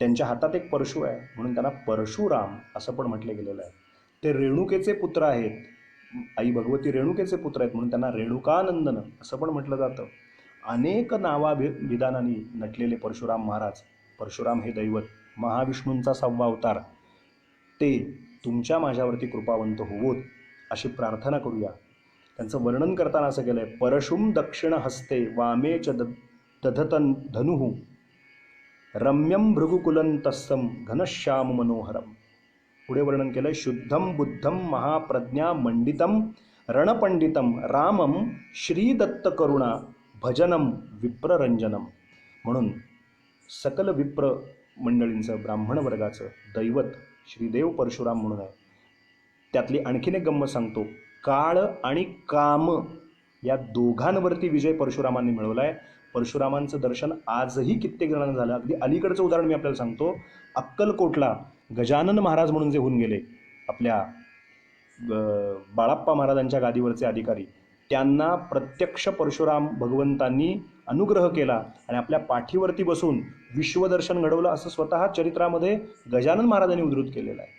त्यांच्या हातात एक परशु आहे म्हणून त्यांना परशुराम असं पण म्हटलं गेलेलं आहे. ते रेणुकेचे पुत्र आहेत, आई भगवती रेणुकेचे पुत्र आहेत म्हणून त्यांना रेणुकानंदन असं पण म्हटलं जातं. अनेक नावाविधानाने नटलेले परशुराम महाराज, परशुराम हे दैवत, महाविष्णूंचा 6वा अवतार, ते तुमच्या माझ्यावरती कृपावंत होवोत अशी प्रार्थना करूया. त्यांचं वर्णन करताना असं केलंय, परशुम दक्षिण हस्ते वामे च दधतन धनुः रम्यम भृगुकुलंतस्सम घनश्याम मनोहरम. पुढे वर्णन केलंय, शुद्धम बुद्धम महाप्रज्ञा मंडितम रणपंडितम रामम श्रीदत्त करुणा भजनम विप्ररंजनम. म्हणून सकल विप्र मंडळींचं, ब्राह्मण वर्गाचं दैवत श्रीदेव परशुराम म्हणून आहे. त्यातली आणखीन एक गंमत सांगतो. काळ आणि काम या दोघांवरती विजय परशुरामांनी मिळवलाय. परशुरामांचं दर्शन आजही कित्येक जणांना झालं. अगदी अलीकडचं उदाहरण मी आपल्याला सांगतो. अक्कलकोटला गजानन महाराज म्हणून जे होऊन गेले, आपल्या बाळाप्पा महाराजांच्या गादीवरचे अधिकारी, त्यांना प्रत्यक्ष परशुराम भगवंतांनी अनुग्रह केला आणि आपल्या पाठीवरती बसून विश्वदर्शन घडवलं, असं स्वतः चरित्रामध्ये गजानन महाराजांनी उद्धृत केलेलं आहे.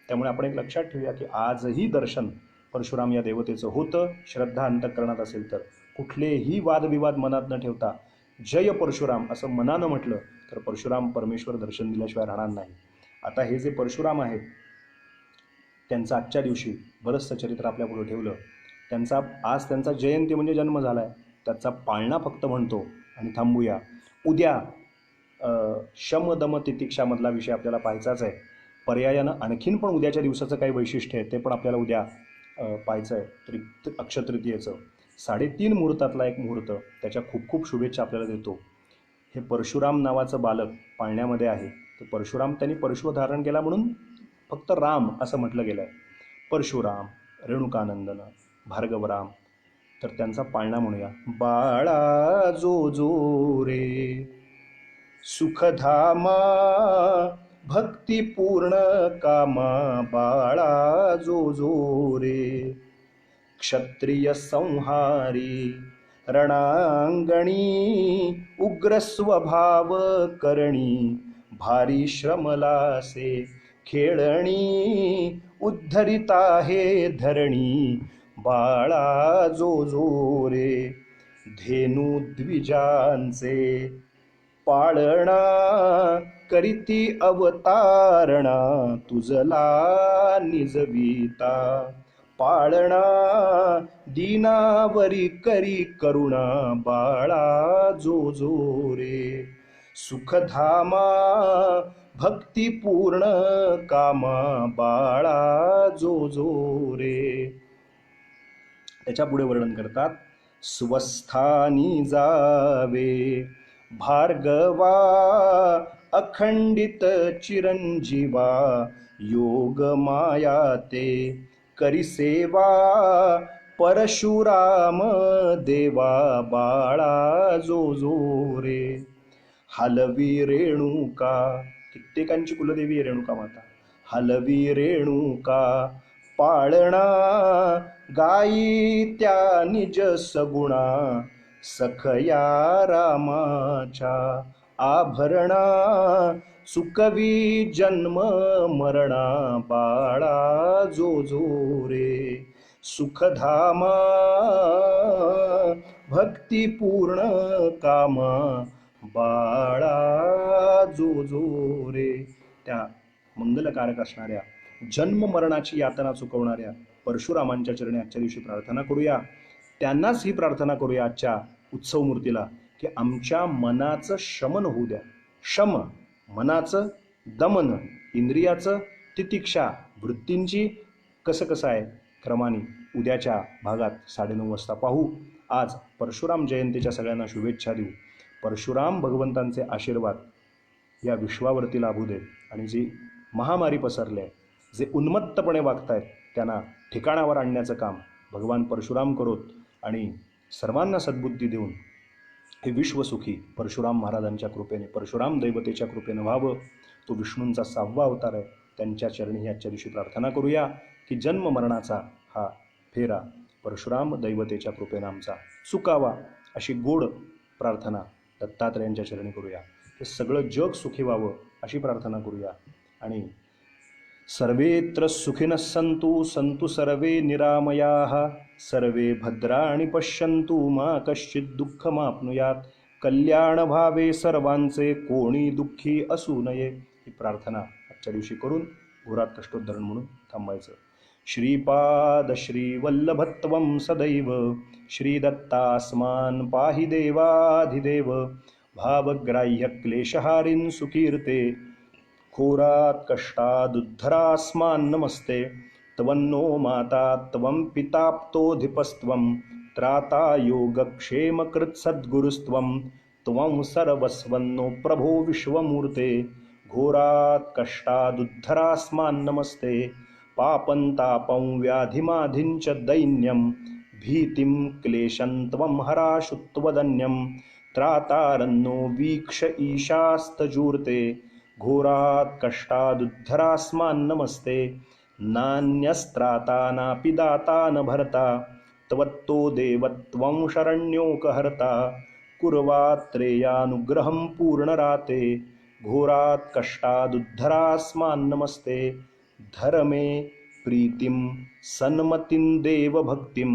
त्यामुळे आपण एक लक्षात ठेवूया की आजही दर्शन परशुराम या देवतेचं होतं. श्रद्धा अंतःकरणात असेल तर कुठलेही वादविवाद मनात न ठेवता जय परशुराम असं मनानं म्हटलं तर परशुराम परमेश्वर दर्शन दिल्याशिवाय राहणार नाही. आता हे जे परशुराम आहेत त्यांचं आजच्या दिवशी बरंचसं चरित्र आपल्यापुढे ठेवलं. आज त्यांचा जयंती म्हणजे जन्म झाला आहे, त्याचा पाळणा फक्त म्हणतो आणि थांबूया. उद्या शम दम तितिक्षामधला विषय आपल्याला पाहायचाच आहे. पर्यायानं आणखीन पण उद्याच्या दिवसाचं काही वैशिष्ट्य आहे ते पण आपल्याला उद्या पाहायचं आहे. अक्षतृतीयेचं 3:30 मुहूर्तातला एक मुहूर्त, त्याच्या खूप खूप शुभेच्छा आपल्याला देतो. हे परशुराम नावाचं बालक पाळण्यामध्ये आहे. तर परशुराम त्यांनी परशु धारण केला म्हणून फक्त राम असं म्हटलं गेलं आहे. परशुराम, रेणुकानंदन, भार्गवराम. तर त्यांचा पाळणा म्हणूया. बाळा जो जो रे सुखधामा भक्तिपूर्ण कामा, बाळा जो जो रे क्षत्रिय संहारी रणांगणी, उग्र स्वभाव करणी, भारी श्रमलासे खेळणी, उद्धरिता हे धरणी, बाळा जो जो रे धेनू द्विजांचे पाळणा, करीती अवतारणा, तुझला निजविता, पाळणा दीनावरी करी करुणा, बाळा जो जो रे सुखधामा भक्तिपूर्ण कामा, बाळा जो जो रे. त्याच्या पुढे वर्णन करतात. स्वस्थानी जावे भार्गवा अखंडित चिरंजीवा, योग माया ते करी सेवा, परशुराम देवा, बाळा जो जो रे हलवी रेणुका. कित्येकांची कुलदेवी आहे रेणुका माता. हलवी रेणुका पाळणा, गायी त्या निज सगुणा, सखया रामाच्या आभरणा, सुकवी जन्म मरणा, बाळा जो जो रे सुखधामा भक्तिपूर्ण कामा, बाळा जो जो रे. त्या मंगलकारक असणाऱ्या जन्म मरणाची यातना चुकवणाऱ्या परशुरामांच्या चरणी आजच्या दिवशी प्रार्थना करूया. त्यांनाच ही प्रार्थना करूया आजच्या उत्सव मूर्तीला की आमच्या मनाचं शमन होऊ द्या. शम मनाचं, दमन इंद्रियाचं, तितिक्षा वृत्तींची. कसं आहे क्रमाने उद्याच्या भागात 9:30 वाजता पाहू. आज परशुराम जयंतीच्या सगळ्यांना शुभेच्छा देऊ. परशुराम भगवंतांचे आशीर्वाद या विश्वावरती लाभू देत आणि जी महामारी पसरली आहे, जे उन्मत्तपणे वागतायत त्यांना ठिकाणावर आणण्याचं काम भगवान परशुराम करोत आणि सर्वांना सद्बुद्धी देऊन हे विश्वसुखी परशुराम महाराजांच्या कृपेने, परशुराम दैवतेच्या कृपेने व्हावं. तो विष्णूंचा 6वा अवतार आहे. त्यांच्या चरणी आजच्या दिवशी प्रार्थना करूया की जन्म मरणाचा हा फेरा परशुराम दैवतेच्या कृपेने आमचा चुकावा. अशी गोड प्रार्थना दत्तात्रेयांच्या चरणी करूया. हे सगळं जग सुखी व्हावं अशी प्रार्थना करूया. आणि सर्वेत्र सुखिनः सन्तु सन्तु सर्वे निरामयाः, सर्वे भद्राणि पश्यन्तु मा कश्चित् दुःखमाप्नुयात्, कल्याण भावे सर्वांचे कोणी दुःखी असू नये. ही प्रार्थना आजच्या दिवशी करून घोरात कष्टोद्धरण म्हणून थांबायचं. श्रीपाद श्रीवल्लभत्वं सदैव, श्रीदत्तास्मान् पाहि देवाधिदेव, भावग्राह्य क्लेशहारिन् सुकीर्ते, घोरात कष्टादुद्धरास्मान् नमस्ते. त्वन्नो माता त्वं पिताप्तोऽधिपस्त्वं, त्राता योगक्षेमकृत्सद्गुरुस्त्वं, त्वं सर्वस्वन्नो प्रभो विश्वमूर्ते. घोरात कष्टादुद्धरास्मान् नमस्ते. पापन्तापं व्याधिमाधिञ्च दैन्यं भीतिं क्लेशं त्वं हराशुत्वदन्यं त्रातारन्नो वीक्ष ईशास्तजूर्ते घोरात् कष्टादुद्धरास्मान्नमस्ते नान्यस्त्राता नापि दाता न भर्ता त्वत्तो देवत्वं शरण्योकहर्ता कुर्वात्रेयानुग्रहं पूर्णराते घोरात् कष्टादुद्धरास्मान्नमस्ते धर्मे प्रीतिं सन्मतिं देवभक्तिं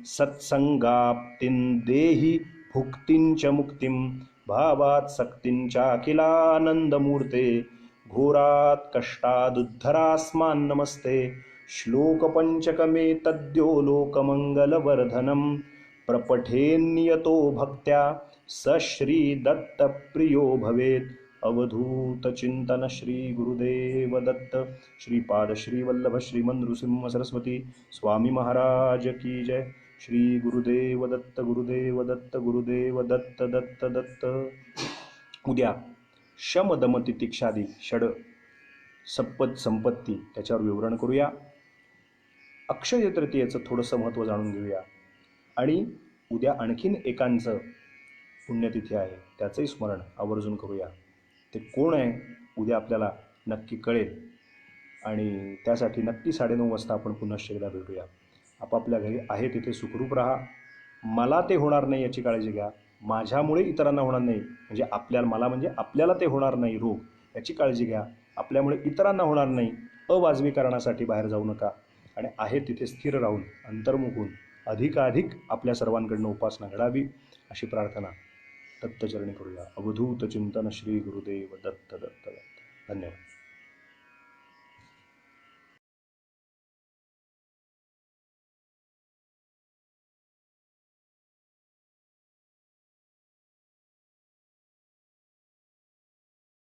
सत्संगाप्तिं देहि भुक्तिं च मुक्तिं भावात् सक्तिं चाखिलानन्दमूर्ते घोरात् कष्टादुद्धरास्मान्नमस्ते श्लोकपञ्चकमेतद्यो लोकमङ्गलवर्धनं प्रपठेन्नियतो भक्त्या स श्रीदत्तप्रियो भवेत्। अवधूत चिंतन श्री गुरुदेव दत्त श्रीपाद श्रीवल्लभ श्रीमन नृसिंह सरस्वती स्वामी महाराज की जय। श्री गुरुदेव दत्त गुरुदेव दत्त गुरुदेव दत्त दत्त दत्त। उद्या शम दम तितिक्षादी षड सप्पद संपत्ती त्याच्यावर विवरण करूया। अक्षय तृतीयेचं थोडंसं महत्त्व जाणून घेऊया आणि उद्या आणखीन एकांचं पुण्यतिथी आहे त्याचंही स्मरण आवर्जून करूया। ते कोण आहे उद्या आपल्याला नक्की कळेल आणि त्यासाठी नक्की 9:30 वाजता आपण पुन्हा एकदा भेटूया। आपापल्या घरी आहे तिथे सुखरूप राहा। मला ते होणार नाही याची काळजी घ्या, माझ्यामुळे इतरांना होणार नाही म्हणजे आपल्याला ते होणार नाही रोग याची काळजी घ्या, आपल्यामुळे इतरांना होणार नाही अवाजवी कारणासाठी बाहेर जाऊ नका आणि आहे तिथे स्थिर राहून अंतर्मुख होऊन अधिकाधिक आपल्या सर्वांकडनं उपासना घडावी अशी प्रार्थना दत्तचरणी करूया। अवधूत चिंतन श्री गुरुदेव दत्त दत्त दत्त। धन्यवाद।